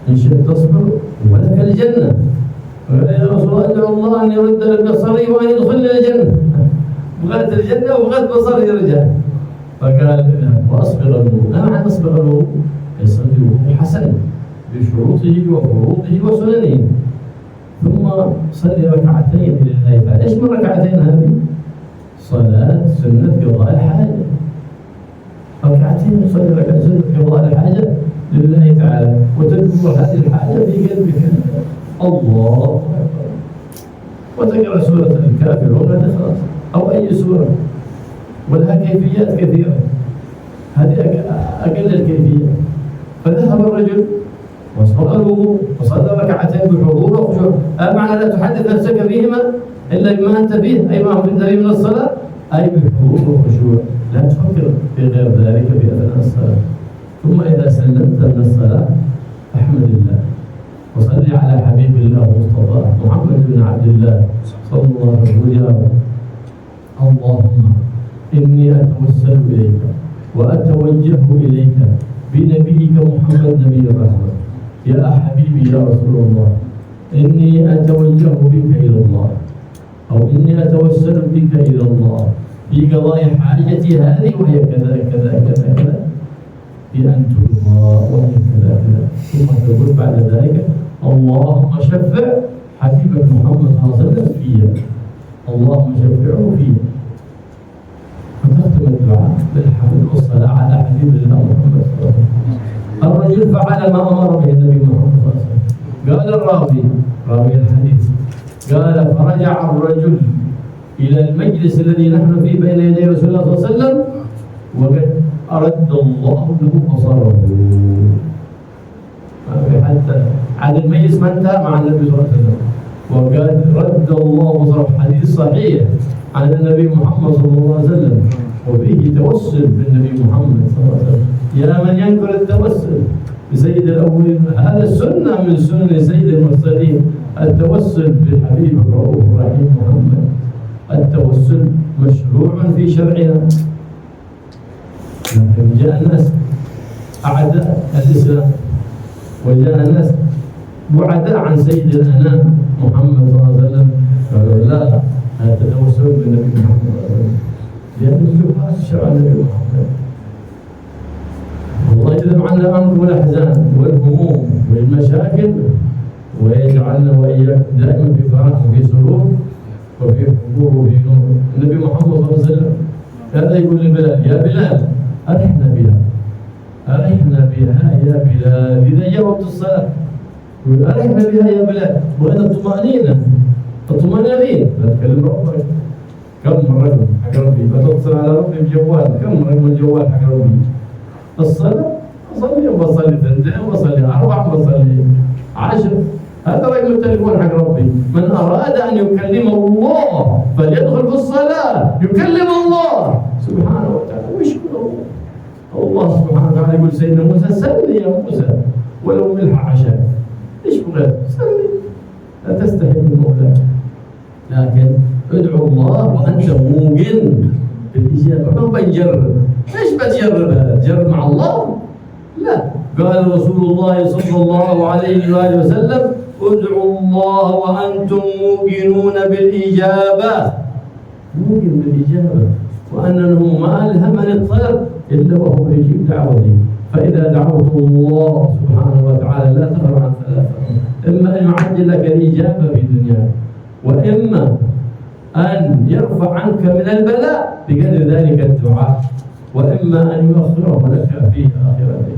إن شئت تصبر ولك الجنة. قال يا رسول الله ادعو الله أن يرد لي بصري وأن يدخلني الجنة. بغيت الجنة وبغيت بصري يرجع. فقال وأصبر الوضوء. معنى أصبر الوضوء يصلي وضوء حسن بشروطه وفروضه وسننه، ثم صلي ركعتين لله تعالى. ايش من ركعتين هذه؟ صلاة سنة قضاء الحاجة. ركعتين صلي ركعتين سنة قضاء الحاجة لله تعالى، وتذكر هذه الحاجة في قلبك الله أكبر، وتقرأ سورة الكافرون خلاص أو أي سورة، ولها كيفيات كثيرة، هذه أقل الكيفية. فذهب الرجل وصلى الوضوء وصلى ركعتين بحضور وخشوع. معنى لا تحدث نفسك فيهما إلا بما أنت فيه، أي ما هو أنت فيه من الصلاة، أي بحضور وخشوع، لا تفكر في غير ذلك في أثناء الصلاة. ثم إذا سلمت من الصلاة فاحمد الله وصلي على حبيب الله مصطفى محمد بن عبد الله صلى الله عليه وسلم. يا رب اللهم إني أتوسل إليك وأتوجه إليك بنبيك محمد نبي الرحمة. يا حبيبي يا رسول الله إني أتوجه بك إلى الله، أو إني أتوسل بك إلى الله في قضاء حاجتي هذه وهي كذا كذا كذا كذا بأن ترضى وهي كذا كذا. ثم تقول بعد ذلك اللهم شفع حبيبك محمد صلى الله عليه وسلم فيا، اللهم شفعه فيا. فتختم الدعاء بالحمد والصلاة على حبيب الله محمد صلى الله عليه وسلم. الرجل فعل ما أمر به النبي محمد صلى الله عليه وسلم. قال الراوي راوي الحديث قال فرجع الرجل إلى المجلس الذي نحن فيه بين يدي رسول الله صلى الله عليه وسلم وقد أرد الله له بصره. حتى عن المجلس ما انتهى مع النبي صلى الله عليه وسلم، وقال رد الله بصره. حديث صحيح عن النبي محمد صلى الله عليه وسلم، وفيه توسل بالنبي محمد صلى الله عليه وسلم. يا من ينكر التوسل بسيد الأولين، هذا السنة من سنن سيد المرسلين، التوسل بالحبيب الرؤوف الرحيم محمد. التوسل مشروع في شرعنا، لكن جاء الناس أعداء الإسلام وجاء ناس بعداء عن سيد الأنام محمد صلى الله عليه وسلم، قالوا لا تتوسلوا بالنبي محمد صلى الله عليه وسلم. لأن الزهاد شرع النبي محمد. الله يجلب عنا الأمر والأحزان والهموم والمشاكل، ويجعلنا وإياكم دائما في فرح وفي سرور وفي حبور وفي نور. النبي محمد صلى الله عليه وسلم هذا يقول لبلال: يا بلال أرحنا بها، أرحنا بها يا بلال. إذا جاوبت الصلاة يقول: أرحنا بها يا بلال. وهذا الطمأنينة، الطمأنينة بتكلم ربك. كم رقم حق ربي؟ بتصل على ربي بجوال، كم رقم الجوال حق ربي؟ الصلاة أصلي وبصلي 2 وبصلي 4 وبصلي 10. هذا رقم التليفون حق ربي. من أراد أن يكلم الله فليدخل في الصلاة يكلم الله سبحانه وتعالى ويشكر الله. الله سبحانه وتعالى يقول سيدنا موسى: سلني يا موسى ولو ملح عشاء. ايش بغيت؟ سلني، لا تستحي من مولاك، لكن ادعو الله وأنت موقن بالإجابة. ما بنجرب، ايش بتجرب؟ تجرب مع الله؟ لا. قال رسول الله صلى الله عليه وآله وسلم: ادعوا الله وأنتم موقنون بالإجابة. موقن بالإجابة، وأنه ما ألهمني الطير إلا وهو يجيب دعوتي. فإذا دعوت الله سبحانه وتعالى لا تخر عن 3: إما أن يعجل لك الإجابة في دنياك، وإما أن يرفع عنك من البلاء بقدر ذلك الدعاء، وإما أن يؤخره لك في آخرته.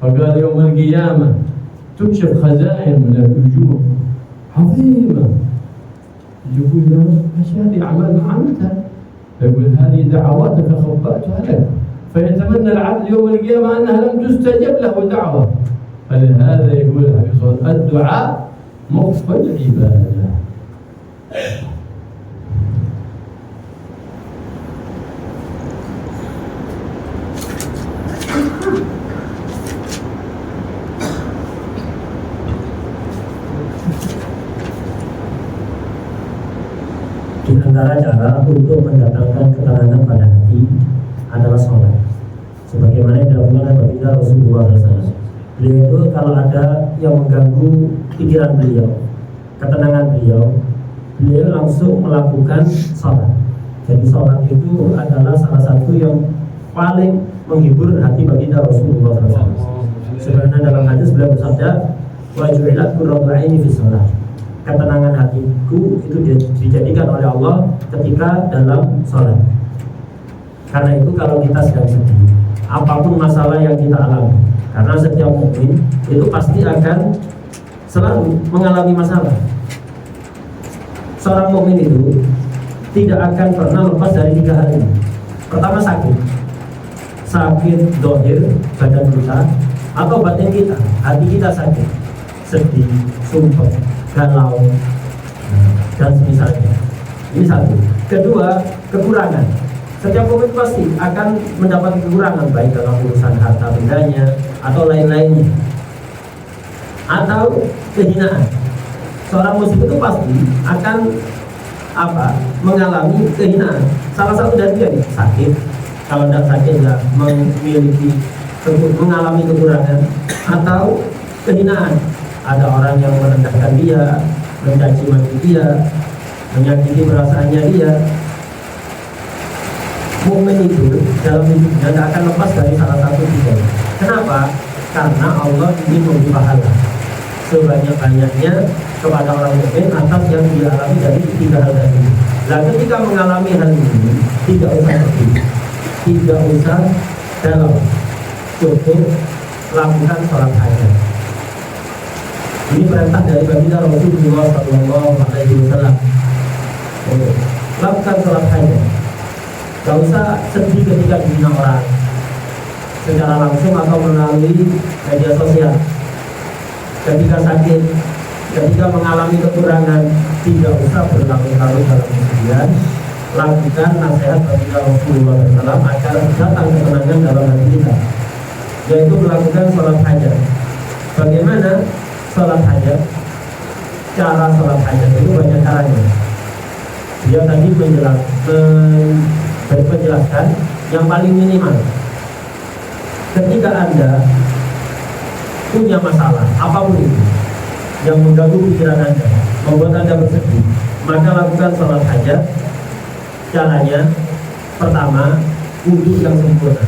فقال: يوم القيامة تكشف خزائن من الأجور عظيمة. يقول: يا رب ايش هذه أعمال ما عملتها؟ يقول: هذه دعواتك خبأتها لك. فيتمنى العبد يوم القيامة أنها لم تستجب له دعوة. فلهذا يقول الحبيب صلى الله عليه وسلم: الدعاء مخفى العبادة. Di antara cara untuk mendatangkan ketenangan pada hati adalah sholat. Sebagaimana yang dilakukan oleh baginda Rasulullah SAW. Beliau itu kalau ada yang mengganggu pikiran beliau, ketenangan beliau, beliau langsung melakukan sholat. Jadi sholat itu adalah salah satu yang paling menghibur hati baginda Rasulullah SAW. Sebenarnya dalam hadis beliau bersabda: wa ju'ilat qurratu 'aini fi sholat. Ketenangan hatiku itu dijadikan oleh Allah ketika dalam sholat. Karena itu kalau kita sedang sedih, apapun masalah yang kita alami, karena setiap mukmin itu pasti akan selalu mengalami masalah. Seorang mukmin itu tidak akan pernah lepas dari 3 hal ini. Pertama, sakit dohir badan kita, atau batin kita, hati kita sakit, sedih, sumpah, galau, dan semisalnya. Ini satu. Kedua, kekurangan. Setiap mukmin pasti akan mendapat kekurangan, baik dalam urusan harta bendanya atau lain-lainnya, atau kehinaan. Seorang muslim itu pasti akan mengalami kehinaan. Salah satu dari dia sakit. Kalau tidak sakit ya mengalami kekurangan atau kehinaan. Ada orang yang merendahkan dia, mencaci maki dia, menyakiti perasaannya dia. Mukmin itu dalam hidupnya tidak akan lepas dari salah satu tiga. Kenapa? Karena Allah ingin memberi pahala sebanyak-banyaknya kepada orang mukmin atas yang dia alami dari 3 hal tadi. Nah, ketika mengalami hal ini, tidak usah sedih, tidak usah galau, cukup lakukan sholat hajat. Ini perintah dari baginda Rasulullah SAW. Lakukan sholat hajat. Gak usah sedih ketika dihina orang secara langsung atau melalui media sosial. Ketika sakit, ketika mengalami kekurangan, tidak usah berlarut-larut dalam kesedihan. Lakukan nasihat baginda Rasulullah SAW agar datang ketenangan dalam hati kita, yaitu melakukan sholat hajat. Bagaimana sholat hajat? Cara sholat hajat itu banyak caranya. Dia tadi menjelaskan yang paling minimal. Ketika Anda punya masalah apapun itu yang mengganggu pikiran Anda, membuat Anda bersedih, maka lakukan sholat hajat. Caranya Pertama, wudhu yang sempurna.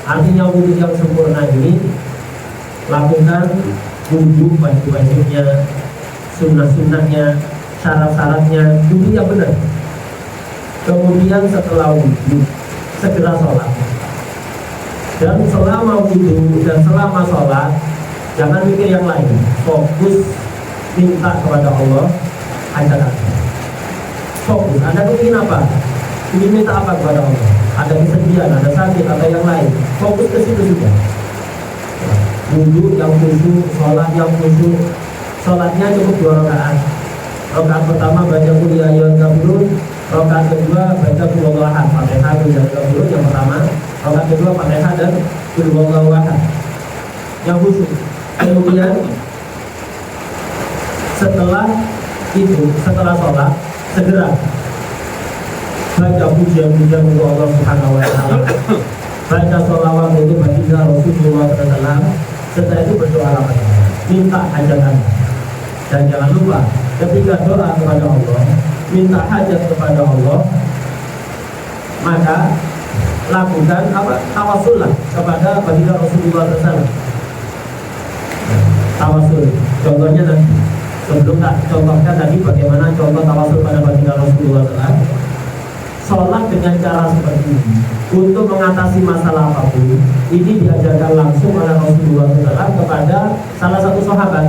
Artinya wudhu yang sempurna ini lakukan wudhu wajib-wajibnya, sunnah-sunnahnya, syarat-syaratnya, wudhu yang benar. Kemudian setelah wudhu segera sholat. Dan selama wudhu dan selama sholat jangan mikir yang lain, fokus minta kepada Allah hajat Anda. Fokus, Anda ingin apa? Ingin minta apa kepada Allah? Ada kesedihan, ada sakit, ada yang lain. Fokus ke situ sudah. Wudhu yang khusyuk, sholat yang khusyuk. Sholatnya cukup 2 rakaat. Rakaat pertama baca qul ya ayyuhal kafirun, rakaat kedua baca qul huwallahu ahad. Fatihah dan kafirun yang pertama, rakaat kedua Fatihah dan qul huwallahu ahad. Yang khusyuk. Kemudian setelah itu, setelah sholat segera baca pujian-pujian untuk Allah Subhanahu wa Ta'ala, baca sholawat untuk baginda Rasulullah SAW. Setelah itu berdoa minta hajat Anda. Dan jangan lupa ketika doa kepada Allah, minta hajat kepada Allah, maka lakukan tawasul kepada baginda Rasulullah SAW. Tawasul, contohnya nanti sebelum tak contohkan tadi bagaimana contoh tawasul pada baginda Rasulullah SAW. Sholat dengan cara seperti ini untuk mengatasi masalah apapun, ini diajarkan langsung oleh Rasulullah SAW kepada salah satu sahabat.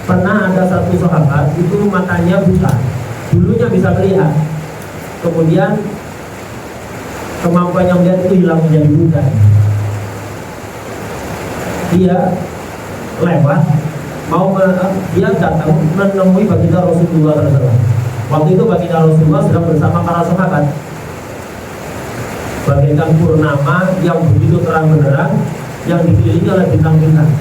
Pernah ada satu sahabat itu matanya buta, dulunya bisa melihat, kemudian kemampuan yang melihat itu hilang menjadi buta. Dia lewat dia datang menemui baginda Rasulullah SAW. Waktu itu baginda Rasulullah sedang bersama para sahabat, bagaikan purnama yang begitu terang benderang, yang dikelilingi oleh bintang-bintang.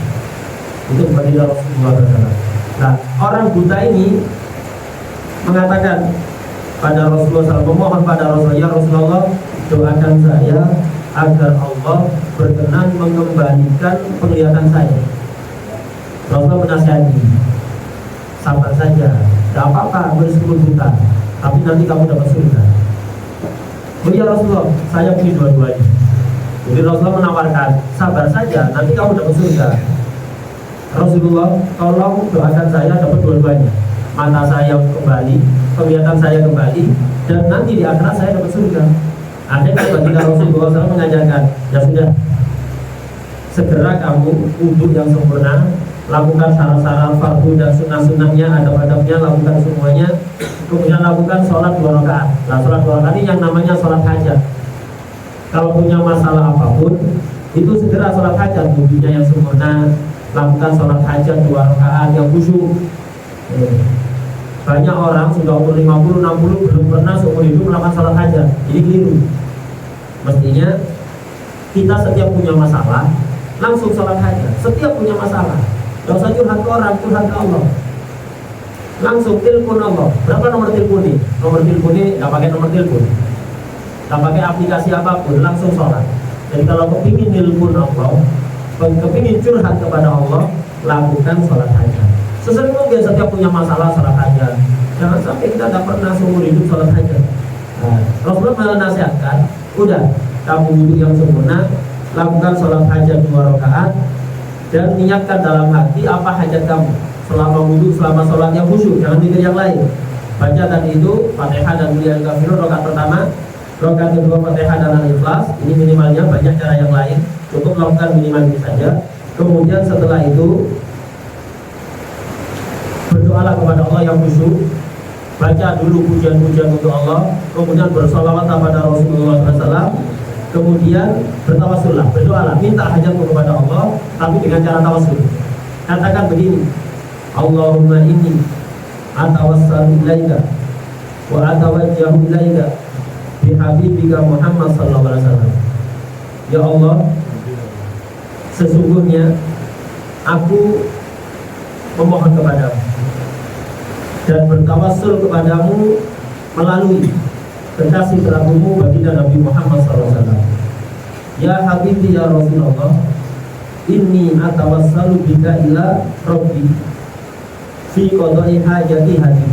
Itu baginda Rasulullah SAW. Nah, orang buta ini mengatakan pada Rasulullah SAW, memohon pada Rasulullah, ya Rasulullah, doakan saya agar Allah berkenan mengembalikan penglihatan saya. Rasulullah menasihati, sabar saja, tidak apa-apa meskipun buta, tapi nanti kamu dapat surga. Oh ya Rasulullah, saya punya dua-duanya. Jadi Rasulullah menawarkan, sabar saja, nanti kamu dapat surga. Rasulullah, tolong doakan saya dapat dua-duanya, mata saya kembali, penglihatan saya kembali, dan nanti di akhirat saya dapat surga. Akhirnya baginda Rasulullah SAW mengajarkan, ya sudah, segera kamu wudhu yang sempurna, lakukan syarat-syarat fardu dan sunnah-sunnahnya, adab-adabnya, lakukan semuanya. Kemudian lakukan sholat 2 rakaat. Nah, sholat 2 rakaat ini yang namanya sholat hajat. Kalau punya masalah apapun, itu segera sholat hajat, wudhunya yang sempurna, lakukan sholat hajat 2 rakaat yang khusyuk. Banyak orang sudah umur 50, 60 belum pernah seumur hidup melakukan sholat hajat. Jadi keliru. Mestinya kita setiap punya masalah langsung sholat hajat. Setiap punya masalah, gak usah curhat ke orang, curhat ke Allah. Langsung telepon Allah. Berapa nomor telepon ini? Nomor telepon ini gak pakai nomor telepon, gak pakai aplikasi apapun, langsung sholat. Jadi kalau kepingin telepon Allah, kepingin curhat kepada Allah, lakukan sholat hajat. Sesering mungkin setiap punya masalah sholat hajat. Jangan sampai kita gak pernah seumur hidup sholat hajat. Nah, Rasulullah menasihatkan, udah kamu wudhu yang sempurna, lakukan sholat hajat 2 rakaat, dan niatkan dalam hati apa hajat kamu selama wudhu, selama sholat yang khusyuk, jangan mikir yang lain. Baca tadi itu Fatihah dan qul ya ayyuhal kafirun rakaat pertama, rakaat kedua Fatihah dan Al-Ikhlas. Ini minimalnya, banyak cara yang lain, cukup melakukan minimal ini saja. Kemudian setelah itu berdoalah kepada Allah yang khusyuk, baca dulu pujian-pujian untuk Allah, kemudian bersolawat kepada Rasulullah SAW, kemudian bertawassullah, berdoalah, minta hajatmu kepada Allah, tapi dengan cara tawassul. Katakan begini, Allahumma inni atawassalu ilaika wa atawajjahu ilaika bihabibika Muhammad sallallahu alaihi wasallam. Ya Allah, sesungguhnya aku memohon kepadamu dan bertawassul kepadamu melalui kekasih terakhirmu baginda Nabi Muhammad SAW. Ya Habibi ya Rasulullah, inni atawassalu bika ila Rabbi fi qada'i hajati hati.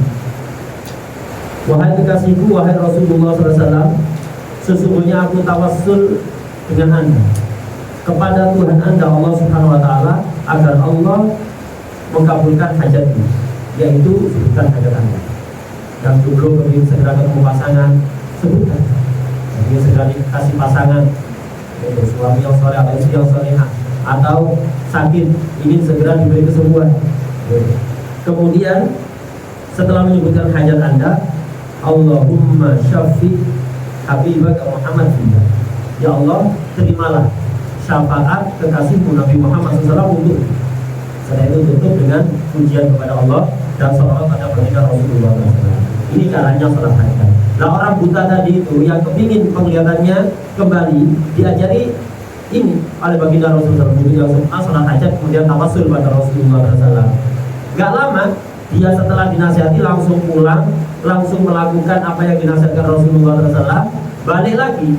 Wahai kekasihku, wahai Rasulullah SAW, sesungguhnya aku tawassul dengan Anda kepada Tuhan Anda Allah Subhanahu wa taala agar Allah mengabulkan hajatmu, yaitu sebutkan hajat Anda. Yang dulu kepingin segera ketemu pasangan, sebutkan. Kepingin segera dikasih pasangan, yaitu suami yang soleh atau istri yang solehah, atau sakit ingin segera diberi kesembuhan. Kemudian setelah menyebutkan hajat Anda, Allahumma syafi habibaka Muhammad fina. Ya Allah, terimalah syafaat kekasihmu Nabi Muhammad SAW untuk. Setelah itu tutup dengan pujian kepada Allah dan salawat pada baginda Rasulullah SAW. Ini caranya salat hajat. Nah, orang buta tadi itu yang kepingin penglihatannya kembali, diajari ini oleh baginda Rasulullah SAW, yang salat hajat kemudian tawassul pada Rasulullah SAW. Gak lama dia setelah dinasihati langsung pulang, langsung melakukan apa yang dinasihatkan Rasulullah SAW. Balik lagi,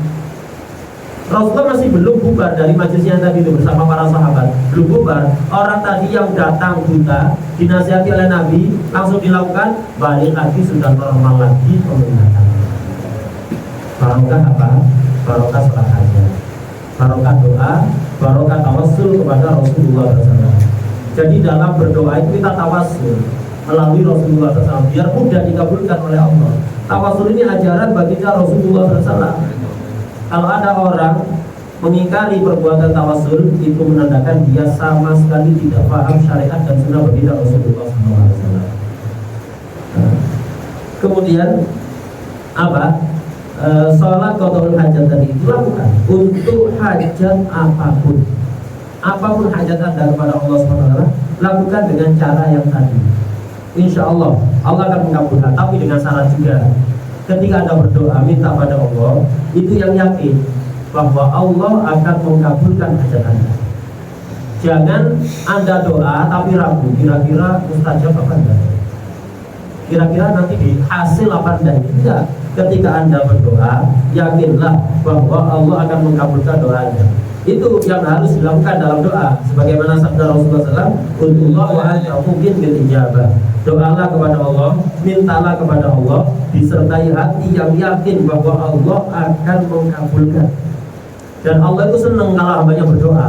Rasulullah masih belum bubar dari majelisnya tadi itu bersama para sahabat, belum bubar. Orang tadi yang datang buta dinasihati oleh Nabi langsung dilakukan, balik lagi sudah normal lagi penglihatan. Barokah apa? Barokah salat hajat, barokah doa, barokah tawassul kepada Rasulullah SAW. Jadi dalam berdoa itu kita tawassul melalui Rasulullah SAW biar mudah dikabulkan oleh Allah. Tawassul ini ajaran baginda Rasulullah SAW. Kalau ada orang mengingkari perbuatan tawassul, itu menandakan dia sama sekali tidak paham syariat dan sunnah baginda Rasulullah SAW. Kemudian apa? Sholat qada'ul hajat tadi itu lakukan untuk hajat apapun. Apapun hajat Anda kepada Allah SWT, lakukan dengan cara yang tadi. Insya Allah akan mengabulkan, tapi dengan syarat juga. Ketika Anda berdoa minta pada Allah, itu yang yakin bahwa Allah akan mengabulkan hajat Anda. Jangan Anda doa tapi ragu, kira-kira mustajab apa enggak? Kira-kira nanti dihasil apa enggak? Tidak. Ketika Anda berdoa, yakinlah bahwa Allah akan mengabulkan doa Anda. Itu yang harus dilakukan dalam doa. Sebagaimana sabda Rasulullah SAW, "Qulillah wa anta mungkin bil ijabah." Doalah kepada Allah, mintalah kepada Allah, disertai hati yang yakin bahwa Allah akan mengabulkan. Dan Allah itu senang kalau hambanya berdoa.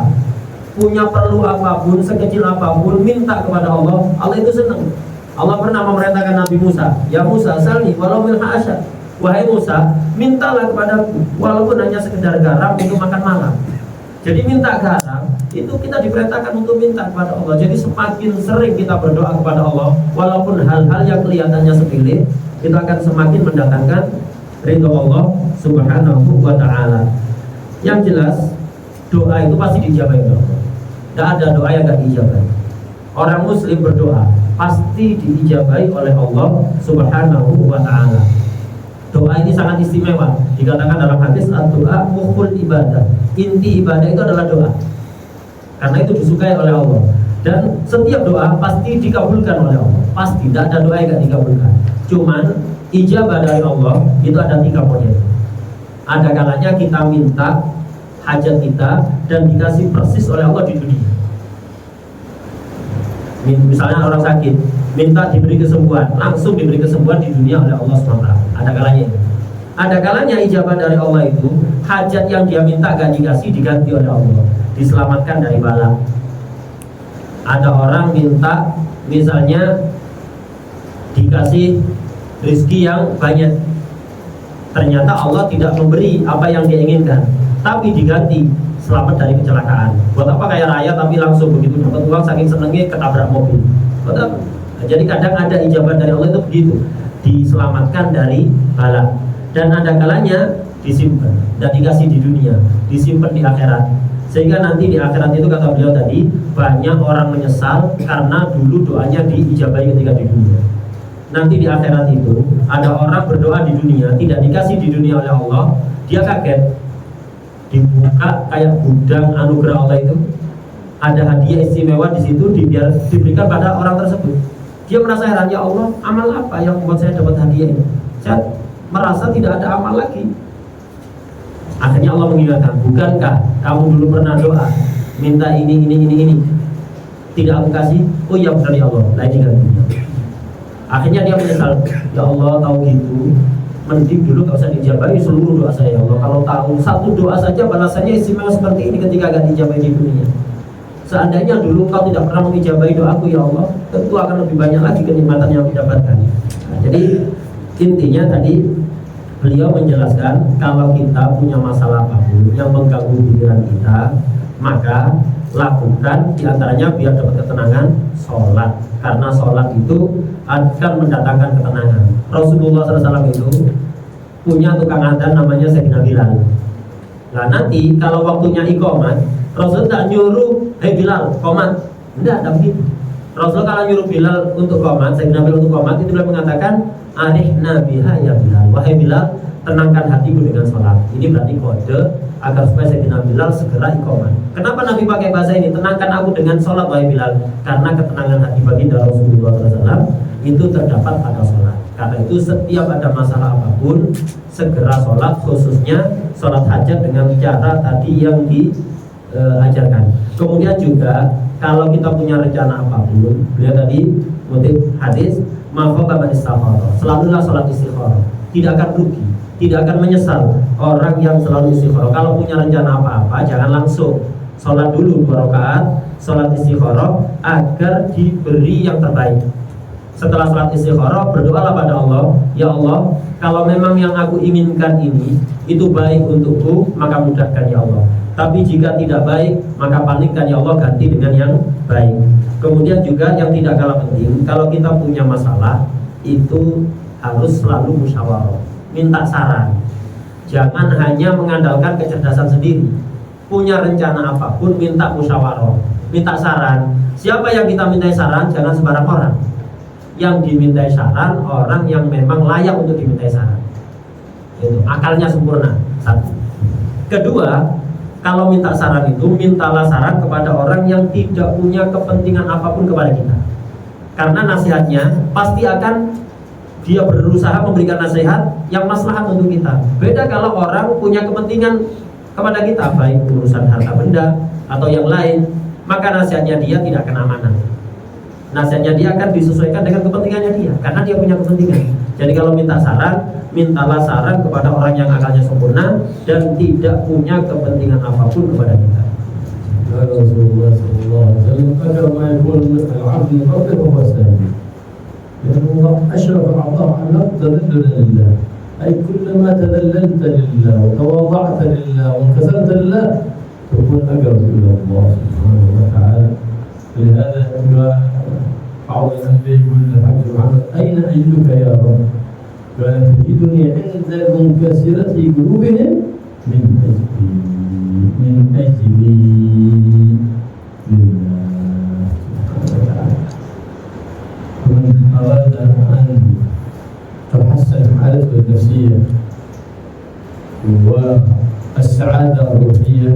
Punya perlu apapun, sekecil apapun, minta kepada Allah, Allah itu senang. Allah pernah memerintahkan Nabi Musa, "Ya Musa, salni walau min ha'asya." Wahai Musa, mintalah kepadaku walaupun hanya sekedar garam untuk makan malam. Jadi minta garam itu kita diperintahkan untuk minta kepada Allah. Jadi semakin sering kita berdoa kepada Allah, walaupun hal-hal yang kelihatannya sepele, kita akan semakin mendatangkan ridho Allah Subhanahu wa ta'ala. Yang jelas, doa itu pasti dijabahi oleh Allah. Tidak ada doa yang tidak dijabahi. Orang muslim berdoa pasti diijabahi oleh Allah Subhanahu wa ta'ala. Doa ini sangat istimewa. Dikatakan dalam hadis, doa mukhul ibadah. Inti ibadah itu adalah doa. Karena itu disukai oleh Allah. Dan setiap doa pasti dikabulkan oleh Allah. Pasti, tidak ada doa yang tidak dikabulkan. Cuman ijabah dari Allah itu ada 3 poin. Ada kalanya kita minta hajat kita dan dikasih persis oleh Allah di dunia. Misalnya orang sakit, minta diberi kesembuhan, langsung diberi kesembuhan di dunia oleh Allah SWT. Ada kalanya. Ada kalanya ijabah dari Allah itu hajat yang dia minta gak dikasih, diganti oleh Allah, diselamatkan dari bala. Ada orang minta misalnya dikasih rezeki yang banyak, ternyata Allah tidak memberi apa yang dia inginkan, tapi diganti selamat dari kecelakaan. Buat apa kaya raya tapi langsung begitu dapat uang saking senengnya ketabrak mobil? Buat apa? Jadi kadang ada ijabah dari Allah itu begitu, diselamatkan dari bala. Dan ada kalanya disimpan dan dikasih di dunia, disimpan di akhirat. Sehingga nanti di akhirat itu kata beliau tadi, banyak orang menyesal karena dulu doanya diijabahi ketika di dunia. Nanti di akhirat itu ada orang berdoa di dunia, tidak dikasih di dunia oleh Allah, dia kaget. Dibuka kayak gudang anugerah Allah itu, ada hadiah istimewa di situ, diberikan pada orang tersebut. Dia merasa heran, ya Allah, amal apa yang membuat saya dapat hadiah ini? Saya merasa tidak ada amal lagi. Akhirnya Allah mengingatkan, bukankah kamu dulu pernah doa minta ini, tidak aku kasih? Oh iya benar ya Allah, lain ganti. Akhirnya dia menyesal, ya Allah tahu gitu, mending dulu nggak usah dijabahi seluruh doa saya ya Allah. Kalau tahu satu doa saja balasannya istimewa seperti ini ketika gak dijabahi di dunia. Seandainya dulu kau tidak pernah mengijabahi doaku ya Allah, tentu akan lebih banyak lagi kenikmatan yang didapatkan. Nah, jadi intinya tadi beliau menjelaskan kalau kita punya masalah apapun yang mengganggu pikiran kita, maka lakukan diantaranya biar dapat ketenangan sholat, karena sholat itu akan mendatangkan ketenangan. Rasulullah SAW itu punya tukang adzan namanya Sayyidina Bilal. Nah nanti kalau waktunya iqamat, Rasul tak nyuruh, hei Bilal, qomat. Tidak begitu. Rasul kalau nyuruh Bilal untuk qomat, Sayyidina Bilal untuk qomat, itu beliau mengatakan, arihna biha ya Bilal. Wahai Bilal, tenangkan hatiku dengan sholat. Ini berarti kode agar supaya Sayyidina Bilal segera iqamat. Kenapa Nabi pakai bahasa ini? Tenangkan aku dengan sholat, wahai Bilal. Karena ketenangan hati baginda Rasulullah SAW itu terdapat pada sholat. Karena itu setiap ada masalah apapun, segera sholat, khususnya sholat hajat dengan cara tadi yang diajarkan. Kemudian juga kalau kita punya rencana apapun, beliau tadi motif hadis mafaqaban istikharah, selalulah sholat istikharah, tidak akan rugi, tidak akan menyesal orang yang selalu istikharah. Kalau punya rencana apa-apa, jangan langsung sholat dulu 2 rakaat, sholat istikharah agar diberi yang terbaik. Setelah sholat istikharah, berdoalah pada Allah, ya Allah, kalau memang yang aku inginkan ini itu baik untukku, maka mudahkan ya Allah. Tapi jika tidak baik, maka palingkan ya Allah, ganti dengan yang baik. Kemudian juga yang tidak kalah penting, kalau kita punya masalah itu harus selalu musyawarah, minta saran. Jangan hanya mengandalkan kecerdasan sendiri. Punya rencana apapun, minta musyawarah, minta saran. Siapa yang kita mintai saran? Jangan sembarang orang. Yang dimintai saran orang yang memang layak untuk dimintai saran. Itu akalnya sempurna. Satu. Kedua, kalau minta saran itu mintalah saran kepada orang yang tidak punya kepentingan apapun kepada kita. Karena nasihatnya pasti akan dia berusaha memberikan nasihat yang maslahat untuk kita. Beda kalau orang punya kepentingan kepada kita, baik urusan harta benda atau yang lain, maka nasihatnya dia tidak akan amanah. Nasihatnya dia akan disesuaikan dengan kepentingannya dia, karena dia punya kepentingan. Jadi kalau minta saran, mintalah saran kepada orang yang akalnya sempurna dan tidak punya kepentingan apapun kepada kita. Rasulullah SAW agar ma yakun al-'abd muqaddir wa sajid. Ya Allah, ashraf al-'ata' an tadallul lillah. Ay kullama tadallalta lillah wa tawada'ta lillah wa inkasarta lillah, takun aqrab ila Allah subhanahu wa ta'ala. لهذا بعض الأنبياء يقول للحاج محمد أين أجدك يا رب؟ قال تجدني عند منكسرة قلوبهم من أجلي لله سبحانه وتعالى. ومن أراد أن تحسن حالته النفسية والسعادة الروحية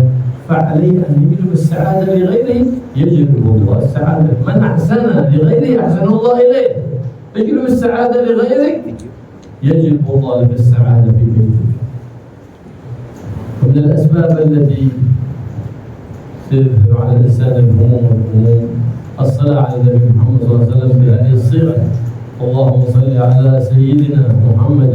فعليه أن يجلب السعادة لغيره، يجلب الله السعادة. من أحسن لغيره أحسن الله إليه. يجلب السعادة لغيرك، يجلب الله لك السعادة في بيتك. ومن الأسباب التي تظهر على الإنسان الهموم والغموم الصلاة على النبي محمد صلى الله عليه وسلم بهذه الصيغة: اللهم صل على سيدنا محمد،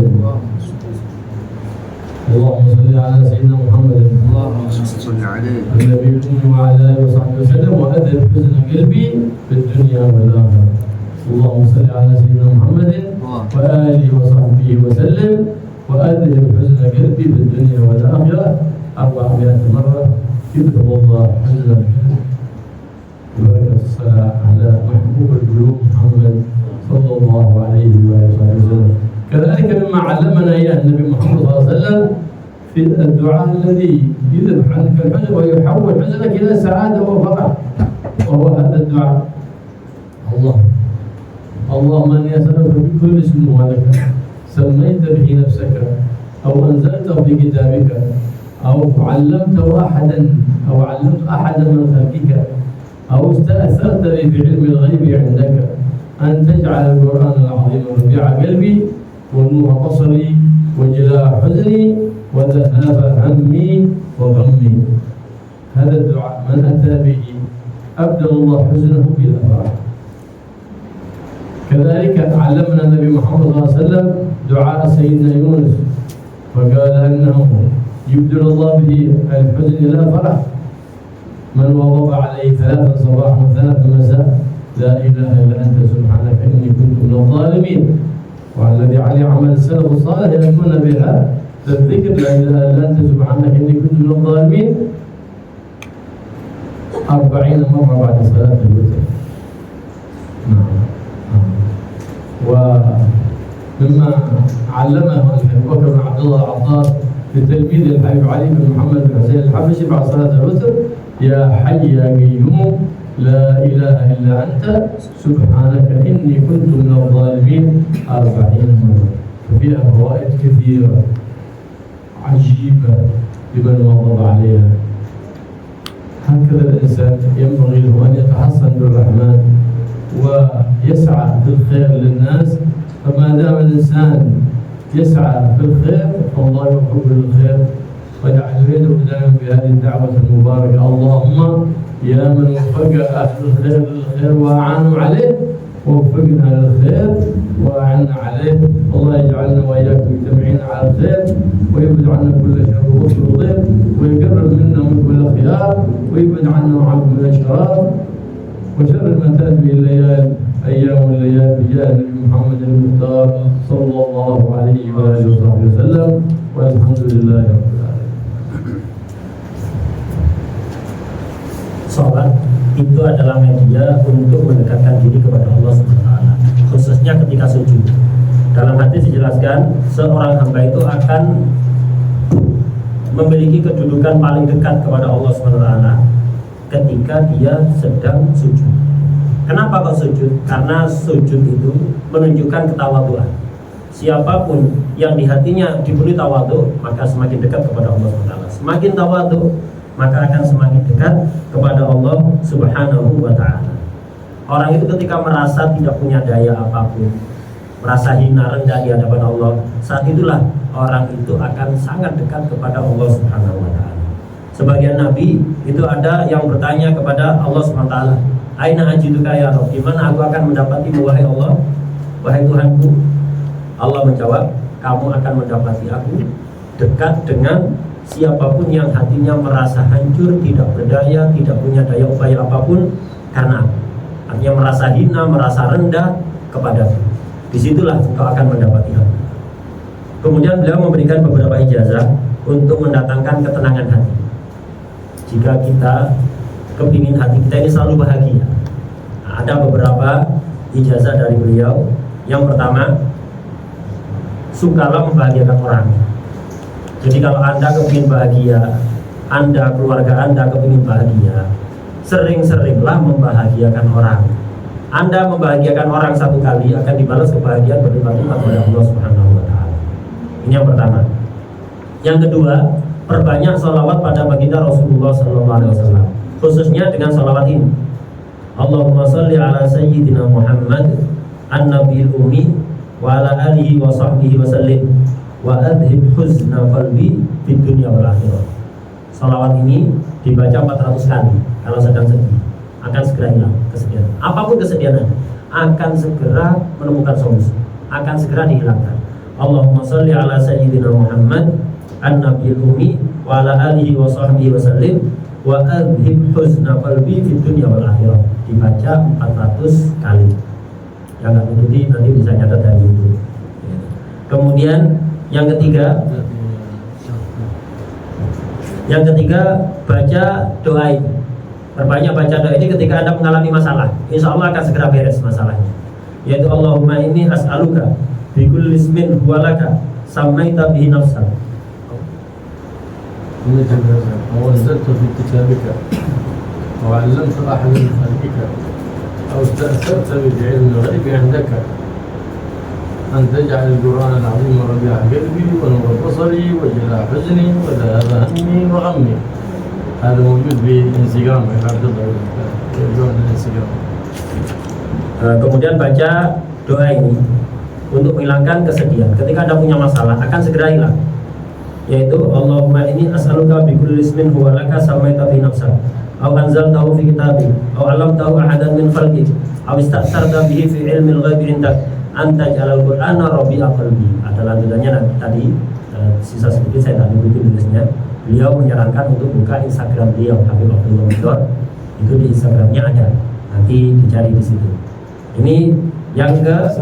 اللهم صل على سيدنا محمد، اللهم صل عليه النبي الأمي وعلى آله وصحبه وسلم، وأذهب حزن قلبي في الدنيا والآخرة. اللهم صل على سيدنا محمد وآله وصحبه وسلم، وأذهب حزن قلبي في الدنيا والآخرة 400 مرة. يذهب الله حزن القلب ببركة الصلاة على محبوب القلوب محمد صلى الله عليه وآله وسلم. كذلك مما علمنا إياه النبي محمد صلى الله عليه وسلم في الدعاء الذي يذهب عنك الحزن ويحول حزنك إلى سعادة وفرح، وهو هذا الدعاء: اللهم إني أسألك بكل اسم هو لك سميت به نفسك أو أنزلته في كتابك أو علمته أحدا من خلقك أو استأثرت به في علم الغيب عندك أن تجعل القرآن العظيم ربيع قلبي ونور بصري وجلاء حزني وذهاب همي وغمي. هذا الدعاء من أتى به أبدل الله حزنه بالأفراح. كذلك علمنا النبي محمد صلى الله عليه وسلم دعاء سيدنا يونس فقال أنه يبدل الله به الحزن إلى فرح من وضب عليه 3 صباحا و3 مساء لا إله إلا أنت سبحانك إني كنت من الظالمين. والذي عليه عمل السلف الصالح يأتون بها الذكر لا إله إلا أنت سبحانك إني كنت من الظالمين 40 مرة بعد صلاة الوتر. ومما علمه أبو بكر بن عبد الله العطار لتلميذ الحبيب علي بن محمد بن حسين الحبشي بعد صلاة الوتر يا حي يا قيوم لا إله إلا أنت سبحانك إني كنت من الظالمين 40 مرة. ففيها فوائد كثيرة عجيبة لمن واظب عليها. هكذا الإنسان ينبغي له أن يتحصن بالرحمن ويسعى في الخير للناس. فما دام الإنسان يسعى في الخير فالله يحب الخير ويجعل يده دائما بهذه الدعوة المباركة. اللهم يا من وفق أهل الخير للخير وأعانوا عليه ووفقنا للخير وأعنا عليه. الله يجعلنا وإياكم مجتمعين على الخير ويبعد عنا كل شر وكل ضيق ويقرب منا من كل خيار ويبعد عنا وعن كل شرار وشر ما تأتي به الليالي أيام الليالي بجاه النبي محمد المختار صلى الله عليه وآله وصحبه وسلم والحمد لله رب العالمين. Sholat itu adalah media untuk mendekatkan diri kepada Allah SWT, khususnya ketika sujud. Dalam hadis dijelaskan seorang hamba itu akan memiliki kedudukan paling dekat kepada Allah SWT ketika dia sedang sujud. Kenapa kok sujud? Karena sujud itu menunjukkan ketawaduan. Siapapun yang di hatinya dipenuhi tawadhu, maka semakin dekat kepada Allah SWT. Semakin tawadhu, maka akan semakin dekat kepada Allah Subhanahu wa ta'ala. Orang itu ketika merasa tidak punya daya apapun, merasa hina rendah di hadapan Allah, saat itulah orang itu akan sangat dekat kepada Allah Subhanahu wa ta'ala. Sebagian nabi itu ada yang bertanya kepada Allah Subhanahu wa ta'ala, "Aina ajiduka ya Rabb?" Di mana aku akan mendapatimu wahai Allah, wahai Tuhanku? Allah menjawab, "Kamu akan mendapati aku dekat dengan siapapun yang hatinya merasa hancur, tidak berdaya, tidak punya daya upaya apapun karena aku." Artinya merasa hina, merasa rendah kepadaku. Disitulah engkau akan mendapati aku. Kemudian beliau memberikan beberapa ijazah untuk mendatangkan ketenangan hati. Jika kita kepingin hati kita ini selalu bahagia, ada beberapa ijazah dari beliau. Yang pertama, sukalah membahagiakan orang. Jadi kalau Anda kepingin bahagia, Anda, keluarga Anda kepingin bahagia, sering-seringlah membahagiakan orang. Anda membahagiakan orang satu kali akan dibalas kebahagiaan berlipat-lipat oleh Allah Subhanahu wa ta'ala. Ini yang pertama. Yang kedua, perbanyak sholawat pada baginda Rasulullah SAW, khususnya dengan sholawat ini. Allahumma sholli ala sayyidina Muhammad an-nabiyil ummi wa ala alihi wa sahbihi wa sallim wa adhib huzna qalbi fid dunya wal akhirah. Sholawat ini dibaca 400 kali. Kalau sedang sedih, akan segera hilang kesedihan. Apapun kesedihan Anda, akan segera menemukan solusi, akan segera dihilangkan. Allahumma sholli ala sayyidina Muhammad an-nabiyil ummi wa ala alihi wa sahbihi wa sallim wa adhib huzna qalbi fid dunya wal akhirah. Dibaca 400 kali. Yang nggak mengikuti nanti bisa nyatat dari YouTube. Kemudian yang ketiga, baca doa ini. Perbanyak baca doa ini ketika Anda mengalami masalah. Insya Allah akan segera beres masalahnya. Yaitu Allahumma inni as'aluka bi kulli ismin huwa laka sammaita bihi nafsak وأنزلت في كتابك وعلمت أحد من خلقك أو استأثرت بعلم الغيب عندك أن تجعل القرآن العظيم ربيع قلبي ونور بصري وجلاء حزني وذهاب همي وغمي. هذا موجود في انستغرام عبد الله يرجون الانستغرام. Kemudian baca doa ini untuk menghilangkan kesedihan. Ketika Anda punya masalah akan segera hilang. Yaitu Allahumma inni as'aluka bi kulli ismin huwa laka sammaita bi nafsik aw anzaltahu fi kitabik aw 'allamtahu ahadan min khalqik aw ista'sarta bihi fi ilmil ghaibi 'indak anta jalal Qur'ana rabi'a qalbi. Ada lanjutannya tadi, sisa sedikit saya tak ikuti tulisnya. Beliau menyarankan untuk buka Instagram beliau, Habib Abdul Ghafar. Itu di Instagramnya ada, nanti dicari di situ. Ini yang ketiga,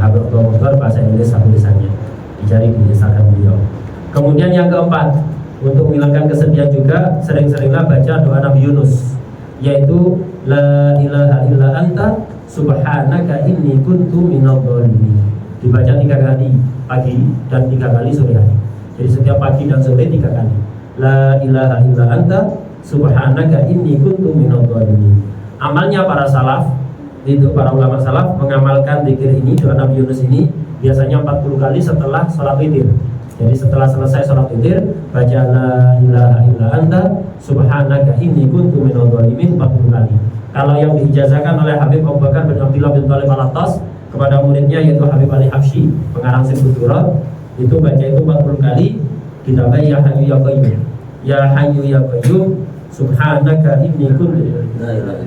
Habib Abdul Ghafar bahasa Inggris tulisannya, dicari di Instagram beliau. Kemudian yang keempat, untuk menghilangkan kesedihan juga, sering-seringlah baca doa Nabi Yunus, yaitu la ilaha illa anta subhanaka inni kuntu minadh dhalimin. Dibaca 3 kali pagi dan 3 kali sore hari. Jadi setiap pagi dan sore 3 kali. La ilaha illa anta subhanaka inni kuntu minadh dhalimin. Amalnya para salaf, itu para ulama salaf mengamalkan zikir ini, doa Nabi Yunus ini biasanya 40 kali setelah sholat witir. Jadi setelah selesai sholat witir, baca la ilaha illa anta subhanaka inni kuntu minadh dhalimin 40 kali. Kalau yang diijazahkan oleh Habib Abu Bakar bin Abdullah bin Thalib Al-Attas kepada muridnya yaitu Habib Ali Habsyi, pengarang Sirrul Durar, itu baca itu 40 kali, ditambah ya hayyu ya qayyum. Ya hayyu ya qayyum subhanaka inni kuntu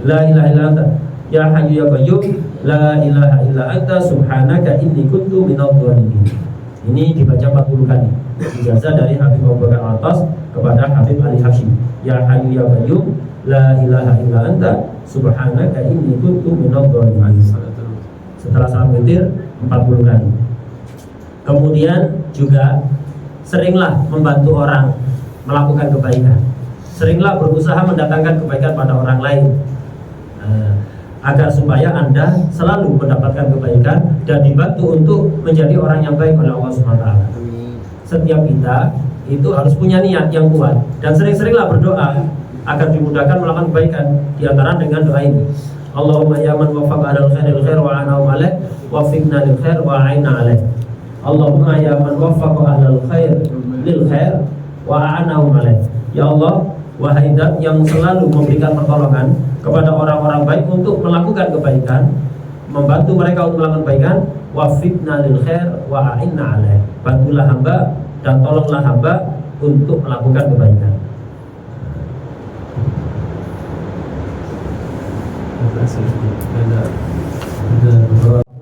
la ilaha illa anta. Ya hayyu ya qayyum la ilaha illa anta subhanaka inni kuntu minadh dhalimin. Ini dibaca 40 kali. Ijazah dari Habib Abu Bakar Al-Attas kepada Habib Ali Habsyi. Ya hayyu ya qayyum la ilaha illa anta subhanaka inni kuntu minadh dhalimin. Setelah salat witir 40 kali. Kemudian juga seringlah membantu orang melakukan kebaikan. Seringlah berusaha mendatangkan kebaikan pada orang lain, agar supaya Anda selalu mendapatkan kebaikan dan dibantu untuk menjadi orang yang baik oleh Allah SWT. Setiap kita itu harus punya niat yang kuat dan sering-seringlah berdoa agar dimudahkan melakukan kebaikan. Di antara dengan doa ini, Allahumma ya man wafaqa alal khairil khair wa ana'um alaih wafiqna lil khair wa a'inna alaih. Allahumma ya man wafaqa alal khair lil khair wa ana'um alaih. Ya Allah, wahai zat yang selalu memberikan pertolongan kepada orang-orang baik untuk melakukan kebaikan, membantu mereka untuk melakukan kebaikan, wafiqna lil khair wa a'inna alaih. Bantulah hamba dan tolonglah hamba untuk melakukan kebaikan.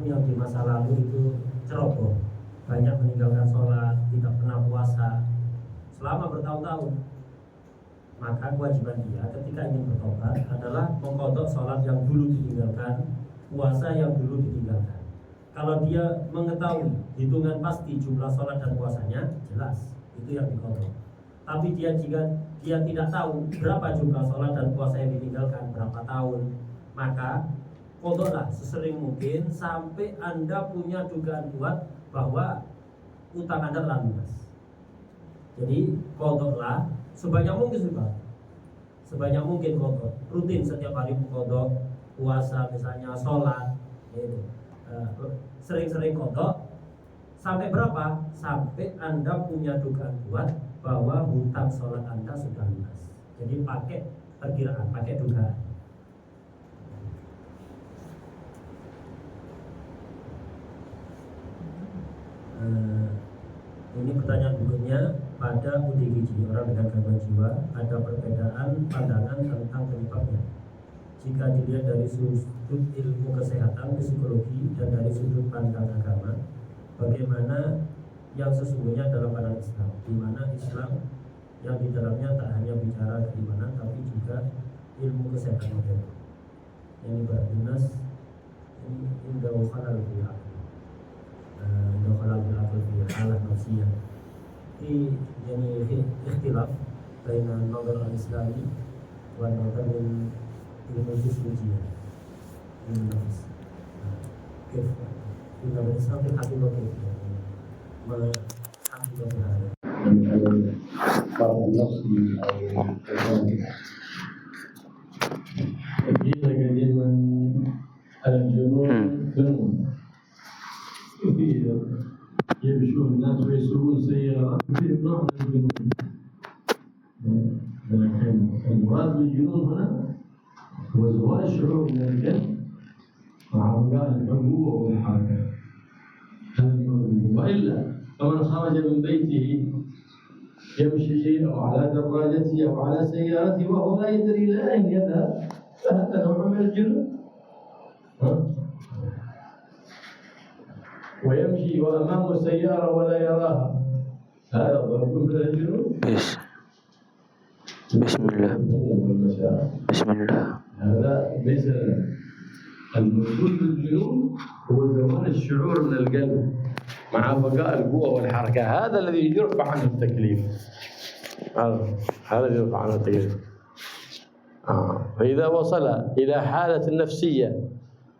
Yang di masa lalu itu ceroboh, banyak meninggalkan sholat, tidak pernah puasa selama bertahun-tahun. Maka kewajiban dia ketika ingin bertobat adalah mengqadha sholat yang dulu ditinggalkan, puasa yang dulu ditinggalkan. Kalau dia mengetahui hitungan pasti jumlah sholat dan puasanya, jelas itu yang diqadha. Tapi jika dia tidak tahu berapa jumlah sholat dan puasa yang ditinggalkan, berapa tahun, maka qadhalah sesering mungkin sampai Anda punya dugaan kuat bahwa utang Anda telah lunas. Jadi qadhalah sebanyak mungkin juga, sebanyak mungkin qadha. Rutin setiap hari qadha, puasa misalnya, sholat, gitu. Sering-sering qadha. Sampai berapa? Sampai Anda punya dugaan kuat bahwa hutang sholat Anda sudah lunas. Jadi pakai perkiraan, pakai dugaan. Ini pertanyaan berikutnya. Pada ODGJ, orang dengan gangguan jiwa, ada perbedaan pandangan tentang penyebabnya. Jika dilihat dari sudut ilmu kesehatan, psikologi, dan dari sudut pandang agama, bagaimana yang sesungguhnya dalam pandangan Islam, di mana Islam yang di dalamnya tak hanya bicara keimanan, tapi juga ilmu kesehatan modern. Yang berarti nas ini indah khalal fil aql, indah khalal fil aql fi halah nafsiyah. Ini yani ikhtilaf baina nazar al-islami wa nazar ilmu psikologi. Ini nafs. Kif ilmu Islam fil haqiqah kif. Ma haqiqah hada. بعض النص أو قيل قديما الجنون جنون كثير يمشون الناس ويسوقون سيارات كثير نوع من الجنون. لكن المراد بالجنون هنا هو زوال الشعور من الجن مع بقاء الحبوب والحركة. وإلا فمن خرج من بيته يمشي أو على دراجته أو على سيارته وهو لا يدري إلى أين يذهب، فهذا نوع من الجنون. ويمشي وأمامه سيارة ولا يراها، هذا ضرب من الجنون. بسم الله. بسم الله. هذا ليس الوصول للجنون هو زوال الشعور من القلب مع بقاء القوة والحركة، هذا الذي يرفع عنه التكليف. هذا الذي يرفع عنه التكليف. فإذا وصل إلى حالة نفسية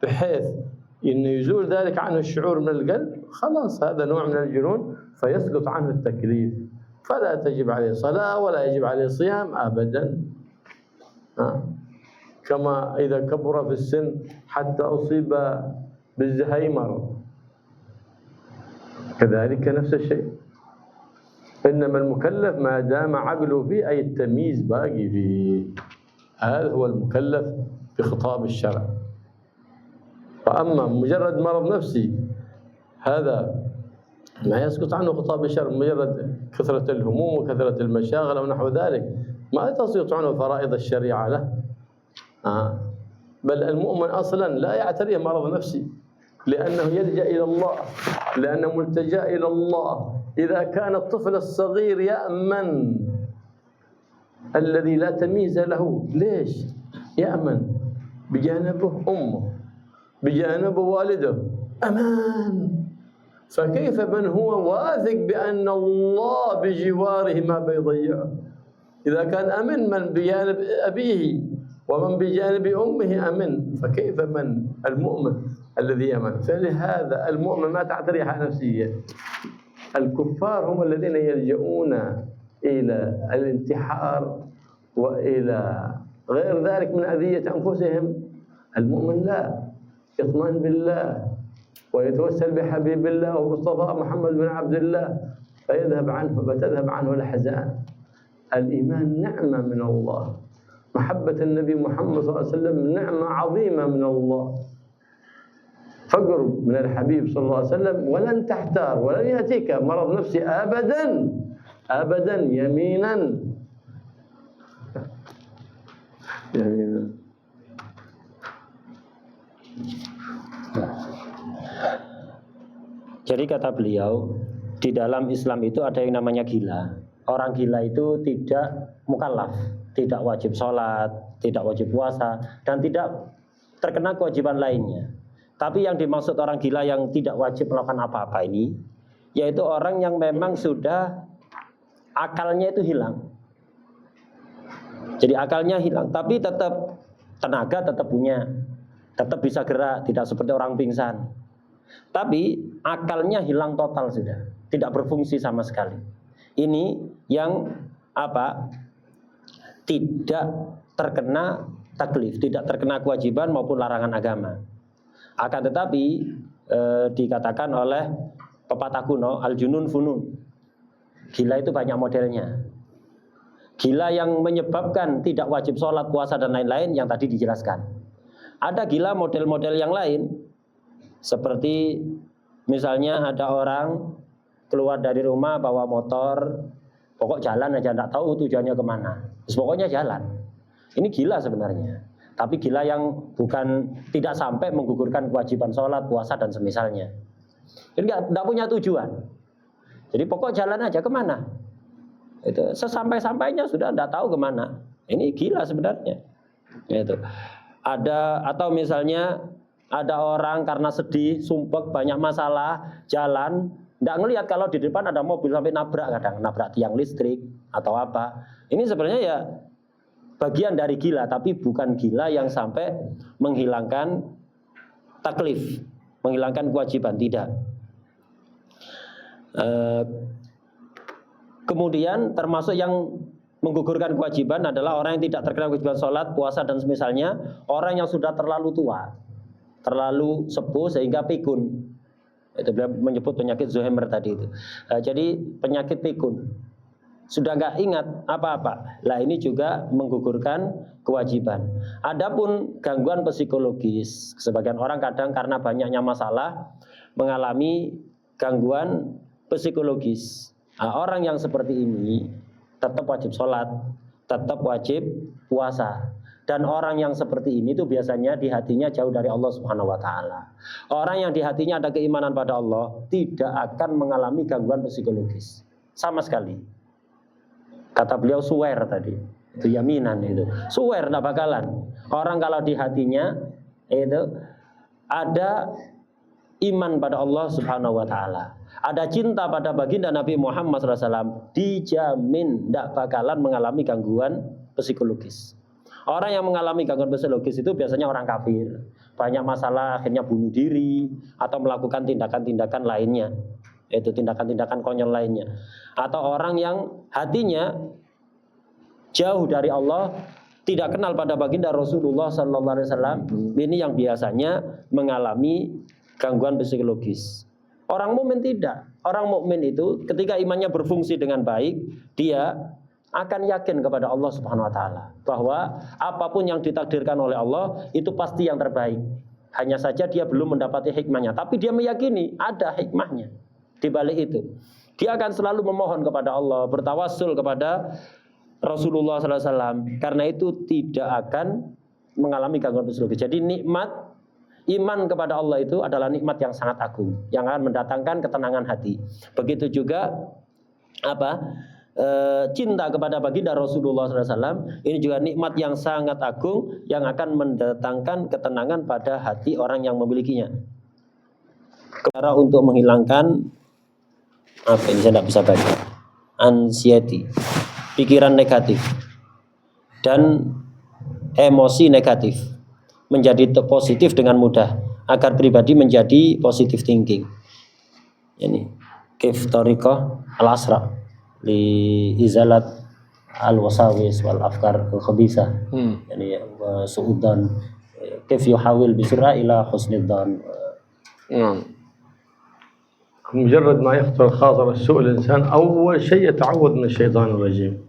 بحيث إنه يزول ذلك عنه الشعور من القلب، خلاص هذا نوع من الجنون فيسقط عنه التكليف، فلا تجب عليه صلاة ولا يجب عليه صيام أبدا. كما إذا كبر في السن حتى أصيب بالزهايمر كذلك نفس الشيء. إنما المكلف ما دام عقله فيه، أي التمييز باقي فيه، هذا هو المكلف بخطاب الشرع. فأما مجرد مرض نفسي هذا ما يسقط عنه خطاب الشرع، مجرد كثرة الهموم وكثرة المشاغل أو نحو ذلك ما تسقط عنه فرائض الشريعة له. بل المؤمن أصلا لا يعتريه مرض نفسي، لأنه يلجأ إلى الله، لأنه ملتجأ إلى الله. إذا كان الطفل الصغير يأمن الذي لا تمييز له، ليش؟ يأمن بجانبه أمه، بجانبه والده، أمان. فكيف من هو واثق بأن الله بجواره ما بيضيعه؟ إذا كان أمن من بجانب أبيه ومن بجانب أمه أمن، فكيف من المؤمن الذي يأمن؟ فلهذا المؤمن ما تعتري حالة نفسية. الكفار هم الذين يلجؤون إلى الانتحار وإلى غير ذلك من أذية أنفسهم. المؤمن لا، يطمئن بالله ويتوسل بحبيب الله ومصطفى محمد بن عبد الله فتذهب عنه الأحزان. الإيمان نعمة من الله، محبة النبي محمد صلى الله عليه وسلم نعمة عظيمة من الله. فاقرب من الحبيب صلى الله عليه وسلم ولن تحتار ولن يأتيك مرض نفسي أبدا أبدا، يمينا يمينا. Jadi kata beliau, di dalam Islam itu ada yang namanya gila. Orang gila itu tidak mukallaf, tidak wajib sholat, tidak wajib puasa, dan tidak terkena kewajiban lainnya. Tapi yang dimaksud orang gila yang tidak wajib melakukan apa-apa ini, yaitu orang yang memang sudah akalnya itu hilang. Jadi akalnya hilang, tapi tetap tenaga tetap punya, tetap bisa gerak, tidak seperti orang pingsan. Tapi akalnya hilang total sudah, tidak berfungsi sama sekali. Ini yang apa? Tidak terkena taklif, tidak terkena kewajiban maupun larangan agama. Akan tetapi dikatakan oleh pepatah kuno, al-junun funun. Gila itu banyak modelnya. Gila yang menyebabkan tidak wajib sholat, puasa dan lain-lain yang tadi dijelaskan. Ada gila model-model yang lain, seperti misalnya ada orang keluar dari rumah bawa motor, pokok jalan aja, tidak tahu tujuannya kemana, terus pokoknya jalan. Ini gila sebenarnya, tapi gila yang bukan tidak sampai menggugurkan kewajiban sholat, puasa dan semisalnya. Jadi tidak punya tujuan. Jadi pokok jalan aja kemana? Itu sesampai-sampainya sudah tidak tahu kemana. Ini gila sebenarnya. Itu ada, atau misalnya ada orang karena sedih, sumpek, banyak masalah, jalan, tidak ngelihat kalau di depan ada mobil sampai nabrak, kadang nabrak tiang listrik atau apa. Ini sebenarnya ya bagian dari gila, tapi bukan gila yang sampai menghilangkan taklif, menghilangkan kewajiban, tidak. Kemudian termasuk yang menggugurkan kewajiban adalah orang yang tidak terkena kewajiban sholat, puasa dan semisalnya, orang yang sudah terlalu tua, terlalu sepuh sehingga pikun. Itu beliau menyebut penyakit Zuhaimer tadi itu. Jadi penyakit pikun, sudah nggak ingat apa-apa. Lah ini juga menggugurkan kewajiban. Adapun gangguan psikologis, sebagian orang kadang karena banyaknya masalah mengalami gangguan psikologis. Nah, orang yang seperti ini tetap wajib sholat, tetap wajib puasa. Dan orang yang seperti ini tuh biasanya di hatinya jauh dari Allah Subhanahu wa taala. Orang yang di hatinya ada keimanan pada Allah tidak akan mengalami gangguan psikologis sama sekali. Kata beliau swear tadi, itu yaminan itu. Swear enggak bakalan. Orang kalau di hatinya itu ada iman pada Allah Subhanahu wa taala, ada cinta pada baginda Nabi Muhammad SAW, dijamin tidak bakalan mengalami gangguan psikologis. Orang yang mengalami gangguan psikologis itu biasanya orang kafir, banyak masalah akhirnya bunuh diri atau melakukan tindakan-tindakan lainnya, yaitu tindakan-tindakan konyol lainnya. Atau orang yang hatinya jauh dari Allah, tidak kenal pada baginda Rasulullah SAW, ini yang biasanya mengalami gangguan psikologis. Orang mukmin tidak. Orang mukmin itu ketika imannya berfungsi dengan baik, dia akan yakin kepada Allah Subhanahu wa taala bahwa apapun yang ditakdirkan oleh Allah itu pasti yang terbaik. Hanya saja dia belum mendapati hikmahnya, tapi dia meyakini ada hikmahnya di balik itu. Dia akan selalu memohon kepada Allah, bertawassul kepada Rasulullah SAW. Karena itu tidak akan mengalami gangguan psikologis. Jadi nikmat iman kepada Allah itu adalah nikmat yang sangat agung, yang akan mendatangkan ketenangan hati. Begitu juga cinta kepada baginda Rasulullah SAW, ini juga nikmat yang sangat agung yang akan mendatangkan ketenangan pada hati orang yang memilikinya. Cara untuk menghilangkan ini saya tidak bisa baca, anxiety, pikiran negatif dan emosi negatif menjadi positif dengan mudah agar pribadi menjadi positive thinking. Ini kif tariqah al-asra li izalat al-wasawis wal afkar al-khabisah. Yani su'udan kif yuhawil bisur'a ila husnidzan. مجرد ما يخطر خاطر السوء الإنسان أول شيء يتعوذ من الشيطان الرجيم.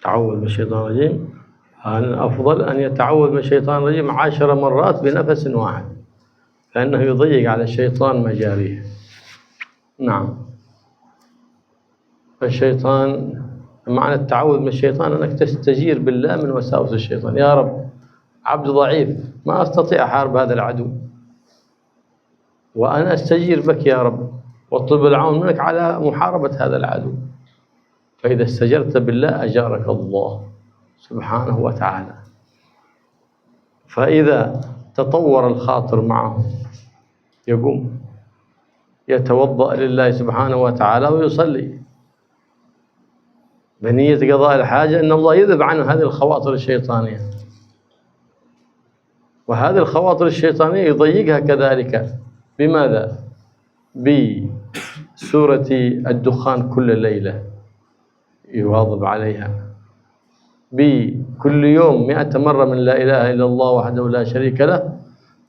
تعوذ من الشيطان الرجيم. الأفضل أن يتعوذ من الشيطان الرجيم 10 مرات بنفس واحد، لأنه يضيق على الشيطان مجاريه. نعم. الشيطان معنى التعوذ من الشيطان أنك تستجير بالله من وساوس الشيطان. يا رب عبد ضعيف ما أستطيع أحارب هذا العدو، وأنا أستجير بك يا رب واطلب العون منك على محاربة هذا العدو. فإذا استجرت بالله أجارك الله سبحانه وتعالى. فإذا تطور الخاطر معه يقوم يتوضأ لله سبحانه وتعالى ويصلي بنية قضاء الحاجة، أن الله يذهب عنه هذه الخواطر الشيطانية، وهذه الخواطر الشيطانية يضيقها كذلك. بماذا؟ بسورة الدخان كل ليلة يواظب عليها، بكل يوم 100 مرة من لا إله إلا الله وحده لا شريك له،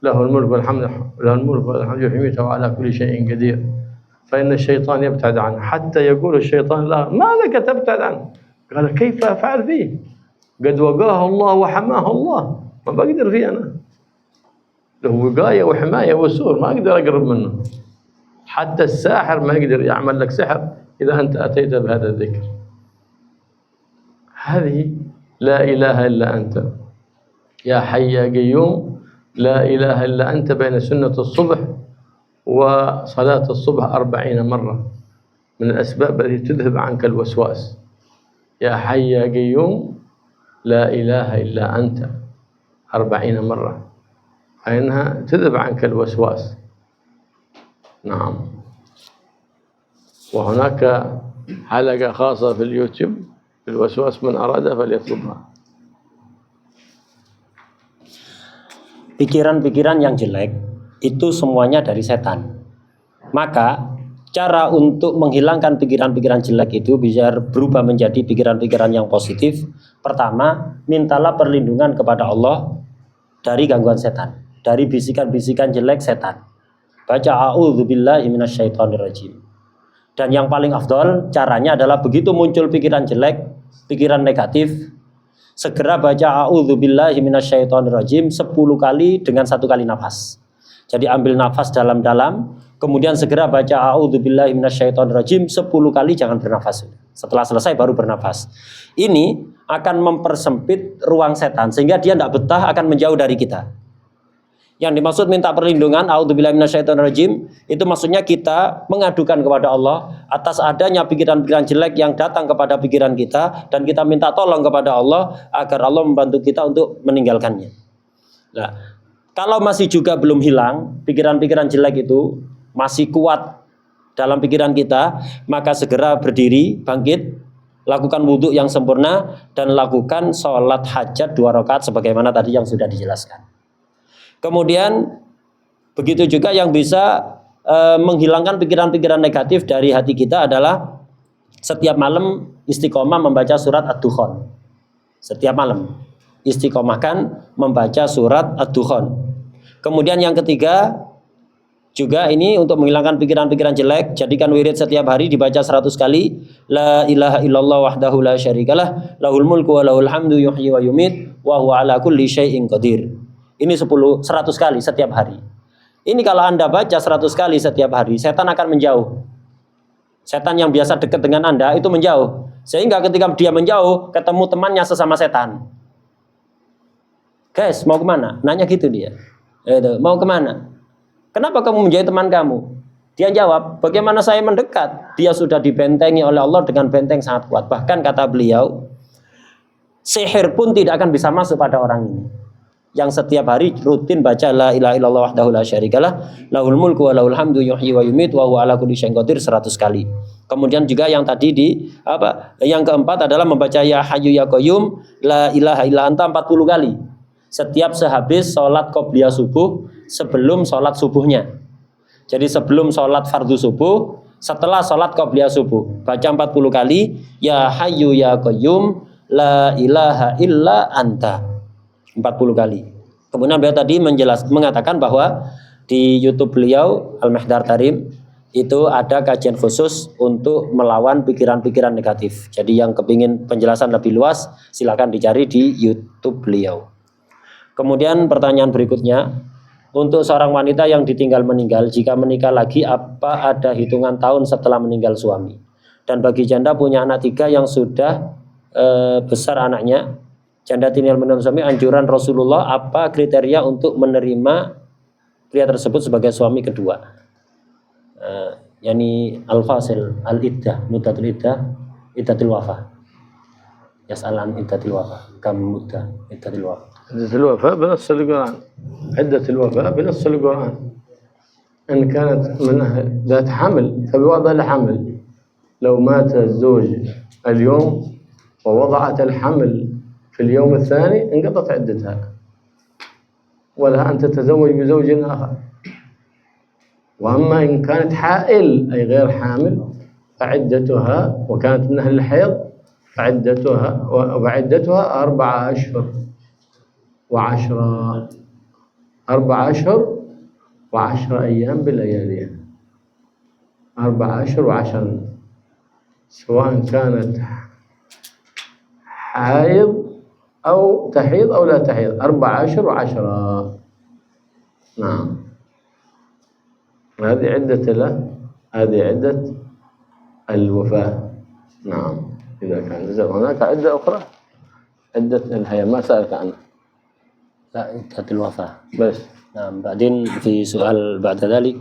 له الملك والحمد، له الملك والحمد يحيي وعلى كل شيء قدير. فإن الشيطان يبتعد عنه، حتى يقول الشيطان لا ما لك تبتعد عنه؟ قال كيف أفعل فيه؟ قد وقاه الله وحماه الله، ما بقدر فيه أنا، له وقاية وحماية وسور، ما أقدر أقرب منه. حتى الساحر ما يقدر يعمل لك سحر إذا أنت أتيت بهذا الذكر. هذه لا إله إلا أنت يا حي يا قيوم، لا إله إلا أنت بين سنة الصبح وصلاة الصبح 40 مرة من الأسباب التي تذهب عنك الوسواس. يا حي يا قيوم لا إله إلا أنت 40 مرة، فإنها تذهب عنك الوسواس. نعم. وهناك حلقة خاصة في اليوتيوب في الوسواس، من أرادها فليطلبها. Pikiran-pikiran yang jelek itu semuanya dari setan. Maka cara untuk menghilangkan pikiran-pikiran jelek itu bisa berubah menjadi pikiran-pikiran yang positif. Pertama, mintalah perlindungan kepada Allah dari gangguan setan, dari bisikan-bisikan jelek setan. Baca a'udzubillahi minasyaitonirrajim. Dan yang paling afdol caranya adalah begitu muncul pikiran jelek, pikiran negatif, segera baca a'udzubillahi minasyaitonirrajim 10 kali dengan 1 kali nafas. Jadi ambil nafas dalam-dalam, kemudian segera baca a'udzubillahi minasyaitonirrajim 10 kali, jangan bernafas. Setelah selesai baru bernafas. Ini akan mempersempit ruang setan sehingga dia tidak betah, akan menjauh dari kita. Yang dimaksud minta perlindungan, a'udzubillahi minasyaitonirrajim, itu maksudnya kita mengadukan kepada Allah atas adanya pikiran-pikiran jelek yang datang kepada pikiran kita, dan kita minta tolong kepada Allah agar Allah membantu kita untuk meninggalkannya. Nah, kalau masih juga belum hilang pikiran-pikiran jelek itu, masih kuat dalam pikiran kita, maka segera berdiri, bangkit, lakukan wudhu yang sempurna, dan lakukan sholat hajat 2 rakaat sebagaimana tadi yang sudah dijelaskan. Kemudian begitu juga yang bisa menghilangkan pikiran-pikiran negatif dari hati kita adalah setiap malam istiqomah membaca surat Ad-Dukhan. Setiap malam istiqomahkan membaca surat Ad-Dukhan. Kemudian yang ketiga juga ini untuk menghilangkan pikiran-pikiran jelek, jadikan wirid setiap hari dibaca 100 kali. La ilaha illallah wahdahu la syarikalah, lahul mulku wa lahul hamdu yuhyi wa yumit wa huwa ala kulli syai'in qadir. Ini 100 kali setiap hari. Ini kalau Anda baca 100 kali setiap hari, setan akan menjauh. Setan yang biasa dekat dengan Anda itu menjauh. Sehingga ketika dia menjauh, ketemu temannya sesama setan. Guys, mau kemana? Nanya gitu dia. Mau kemana? Kenapa kamu menjauhi teman kamu? Dia jawab, bagaimana saya mendekat? Dia sudah dibentengi oleh Allah dengan benteng sangat kuat. Bahkan kata beliau, sihir pun tidak akan bisa masuk pada orang ini. Yang setiap hari rutin baca la ilaha illallah wahdahu la syarikalah, lahul mulku wa lahul hamdu yuhyi wa yumit wa huwa ala kulli syai'in qadir 100 kali. Kemudian juga yang tadi yang keempat adalah membaca ya hayyu ya qayyum la ilaha illa anta 40 kali. Setiap sehabis sholat qobliyah subuh, sebelum sholat subuhnya. Jadi sebelum sholat fardu subuh, setelah sholat qobliyah subuh, baca 40 kali ya hayyu ya qayyum la ilaha illa anta 40 kali. Kemudian beliau tadi mengatakan bahwa di YouTube beliau Al-Mihdar Tarim itu ada kajian khusus untuk melawan pikiran-pikiran negatif. Jadi yang kepingin penjelasan lebih luas silakan dicari di YouTube beliau. Kemudian pertanyaan berikutnya, untuk seorang wanita yang ditinggal meninggal, jika menikah lagi apa ada hitungan tahun setelah meninggal suami? Dan bagi janda punya anak 3 yang sudah besar anaknya, janda tinggal meninggal suami, anjuran Rasulullah apa kriteria untuk menerima pria tersebut sebagai suami kedua? Yani al-fasil, al-iddah, muddatul iddah, iddatul wafah. Yas'alan iddatul wafah, kam muddah iddatul wafah. عدة الوفاة بنص القرآن. عدة الوفاة بنص القرآن. إن كانت من ذات حمل فبوضع الحمل. لو مات الزوج اليوم ووضعت الحمل في اليوم الثاني انقضت عدتها، ولها أن تتزوج بزوج آخر. وأما إن كانت حائل أي غير حامل فعدتها، وكانت من أهل الحيض فعدتها 4 أشهر و10 4 أشهر و10 أيام بلياليها. 4 أشهر و10 سواء كانت حائض أو تحيض أو لا تحيض. 4 أشهر و10. نعم، هذه عدة له، هذه عدة الوفاة. نعم، إذا كان نزل هناك عدة أخرى عدة الحياة ما سألت عنها. لا عدة الوفاة بس. نعم. بعدين في سؤال بعد ذلك،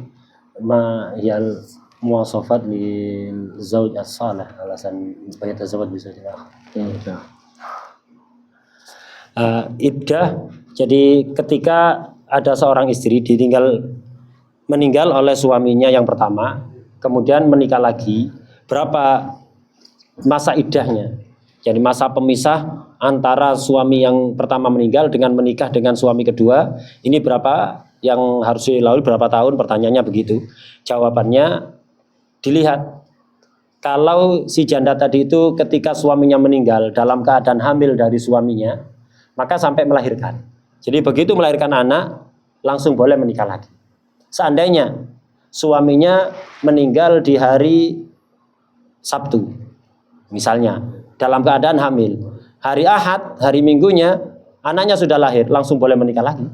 ما هي المواصفات للزوج الصالح alasan supaya tersebut bisa dilakukan? Iddah, jadi ketika ada seorang istri meninggal oleh suaminya yang pertama, kemudian menikah lagi, berapa masa iddahnya? Jadi masa pemisah antara suami yang pertama meninggal dengan menikah dengan suami kedua, ini berapa yang harus dilalui, berapa tahun? Pertanyaannya begitu. Jawabannya dilihat. Kalau si janda tadi itu ketika suaminya meninggal dalam keadaan hamil dari suaminya, maka sampai melahirkan. Jadi begitu melahirkan anak, langsung boleh menikah lagi. Seandainya suaminya meninggal di hari Sabtu, misalnya, dalam keadaan hamil, hari Ahad, hari Minggunya, anaknya sudah lahir, langsung boleh menikah lagi.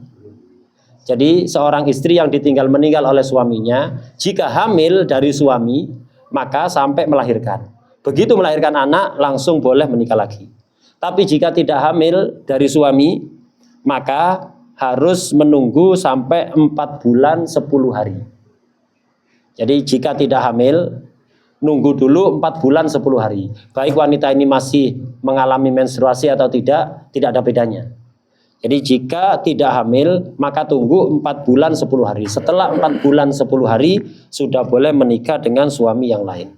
Jadi seorang istri yang ditinggal meninggal oleh suaminya, jika hamil dari suami, maka sampai melahirkan. Begitu melahirkan anak langsung boleh menikah lagi. Tapi jika tidak hamil dari suami, maka harus menunggu sampai 4 bulan 10 hari. Jadi jika tidak hamil, nunggu dulu 4 bulan 10 hari. Baik wanita ini masih mengalami menstruasi atau tidak ada bedanya. Jadi jika tidak hamil, maka tunggu 4 bulan 10 hari. Setelah 4 bulan 10 hari, sudah boleh menikah dengan suami yang lain.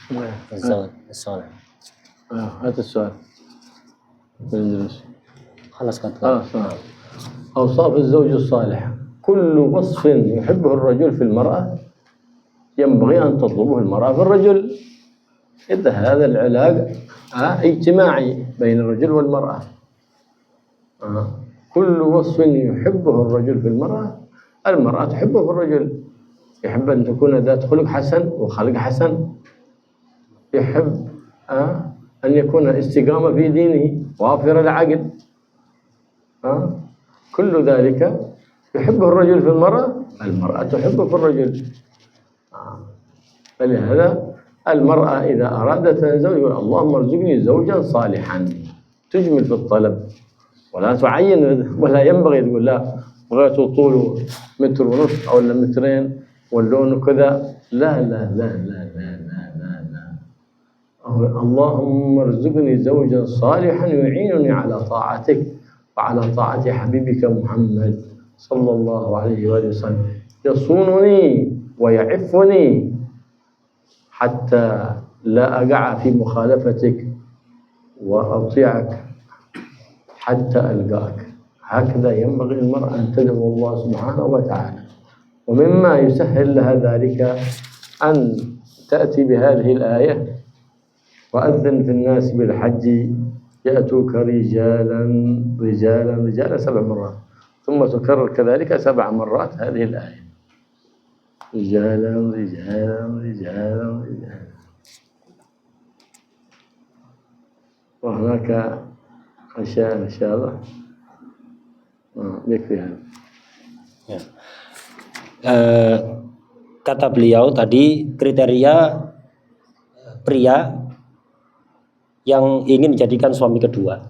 هذا السؤال بالإنجليزي. خلاص كده. أوصاف الزوج الصالح. كل وصف يحبه الرجل في المرأة ينبغي أن تطلبه المرأة في الرجل إذا هذا العلاج اجتماعي بين الرجل والمرأة. كل وصف يحبه الرجل في المرأة تحبه في الرجل. يحب أن تكون ذات خلق حسن وخلق حسن. يحب أن يكون استقامة في دينه وافر العقل. كل ذلك يحبه الرجل في المرأة تحبه في الرجل. فلهذا المرأة إذا أرادت تزوج اللهم ارزقني زوجا صالحا تجمل في الطلب ولا تعين ولا ينبغي تقول لا بغيت طوله 1.5 متر أو 2 مترين واللون كذا لا لا لا لا لا لا لا, لا. اللهم ارزقني زوجا صالحا يعينني على طاعتك وعلى طاعة حبيبك محمد صلى الله عليه وآله وسلم يصونني ويعفني حتى لا أقع في مخالفتك وأطيعك حتى ألقاك. هكذا ينبغي المرأة أن تدعو الله سبحانه وتعالى. ومما يسهل لها ذلك أن تأتي بهذه الآية وأذن في الناس بالحج يأتوك رجالا رجالا رجالا 7 مرات ثم تكرر كذلك 7 مرات هذه الآية رجالا رجالا رجالا رجالا. وهناك أشياء إن شاء الله يكفي هذا. Kata beliau tadi kriteria pria yang ingin dijadikan suami kedua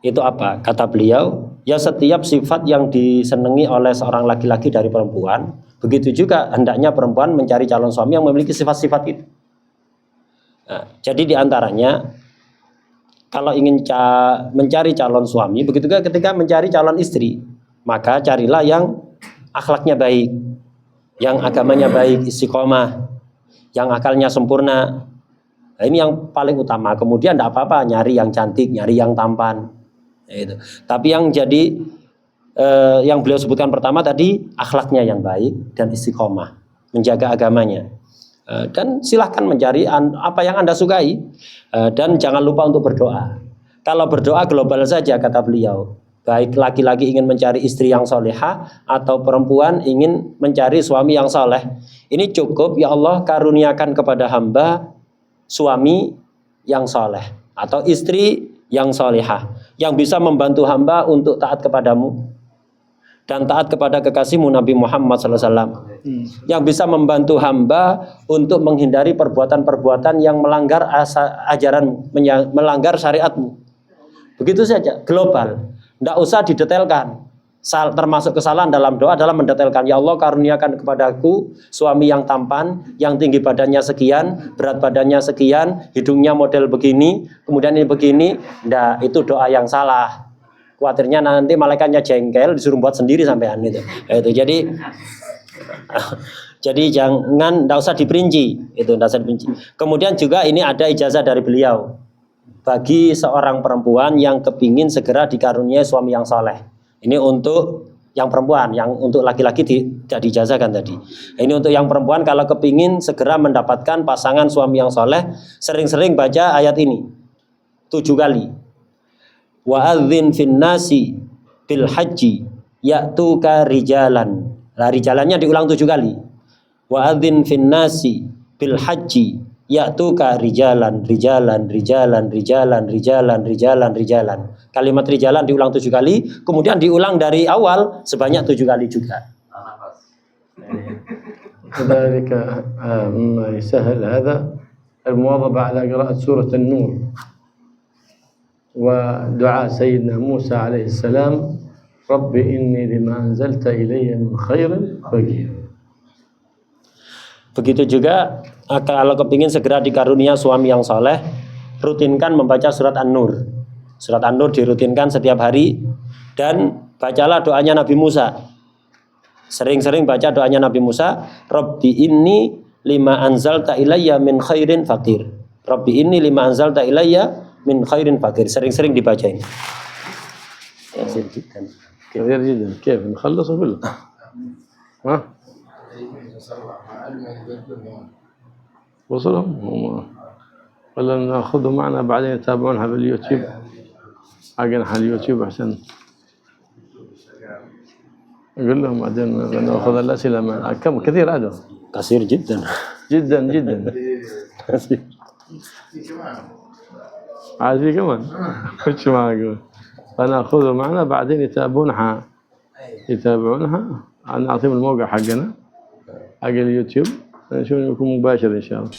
itu apa? Kata beliau, ya setiap sifat yang disenangi oleh seorang laki-laki dari perempuan, begitu juga hendaknya perempuan mencari calon suami yang memiliki sifat-sifat itu. Nah, jadi diantaranya kalau ingin mencari calon suami, begitu juga ketika mencari calon istri, maka carilah yang akhlaknya baik, yang agamanya baik, istiqomah, yang akalnya sempurna. Nah, ini yang paling utama. Kemudian tidak apa-apa nyari yang cantik, nyari yang tampan. Itu. Tapi yang jadi yang beliau sebutkan pertama tadi akhlaknya yang baik dan istiqomah, menjaga agamanya. Dan silahkan mencari apa yang Anda sukai dan jangan lupa untuk berdoa. Kalau berdoa global saja kata beliau, baik laki-laki ingin mencari istri yang solehah atau perempuan ingin mencari suami yang soleh, ini cukup ya Allah karuniakan kepada hamba suami yang soleh atau istri yang solehah yang bisa membantu hamba untuk taat kepadamu dan taat kepada kekasihmu Nabi Muhammad SAW, yang bisa membantu hamba untuk menghindari perbuatan-perbuatan yang melanggar ajaran, melanggar syariatmu. Begitu saja, global, tidak usah didetailkan. Termasuk kesalahan dalam doa adalah mendetailkan, ya Allah karuniakan kepadaku suami yang tampan, yang tinggi badannya sekian, berat badannya sekian, hidungnya model begini, kemudian ini begini. Nah, itu doa yang salah. Khawatirnya nanti malaikatnya jengkel, disuruh buat sendiri sampean itu. Jadi jangan, tidak usah diperinci, itu tidak usah diperinci. Kemudian juga ini ada ijazah dari beliau bagi seorang perempuan yang kepingin segera dikaruniai suami yang soleh. Ini untuk yang perempuan, yang untuk laki-laki tidak dijazahkan tadi. Ini untuk yang perempuan kalau kepingin segera mendapatkan pasangan suami yang soleh, sering-sering baca ayat ini 7 kali. Wa adzin fin nasi bil haji ya'tuka rijalan. Nah, rijalannya diulang 7 kali. Wa adzin fin nasi bil haji ya'tuka rijalan rijalan rijalan rijalan rijalan rijalan rijalan. Kalimat rijalan diulang 7 kali, kemudian diulang dari awal sebanyak 7 kali juga. كذلك مما يسهل هذا المواظبة على قراءة سورة النور ودعاء سيدنا موسى عليه السلام رب إني لما أنزلت إلي من خير فقير. Begitu juga kalau kepingin segera dikarunia suami yang soleh, rutinkan membaca surat An-Nur. Surat An-Nur dirutinkan setiap hari dan bacalah doanya Nabi Musa. Sering-sering baca doanya Nabi Musa, Rabbi inni lima anzalta ilayya min khairin faqir. Rabbi inni lima anzalta ilayya min khairin faqir. Sering-sering dibaca ini. كثير جدا. كيف نخلص كله؟ ها؟ وصلهم ولا ناخذهم معنا بعدين يتابعونها باليوتيوب حقنا على اليوتيوب أحسن. أقول لهم بعدين ناخذ الأسئلة كم كثير هذا كثير جدا جدا جدا. عادي كمان وش ما أقول فناخذه معنا بعدين يتابعونها نعطيهم الموقع حقنا حق اليوتيوب نشوف لكم مباشر إن شاء الله.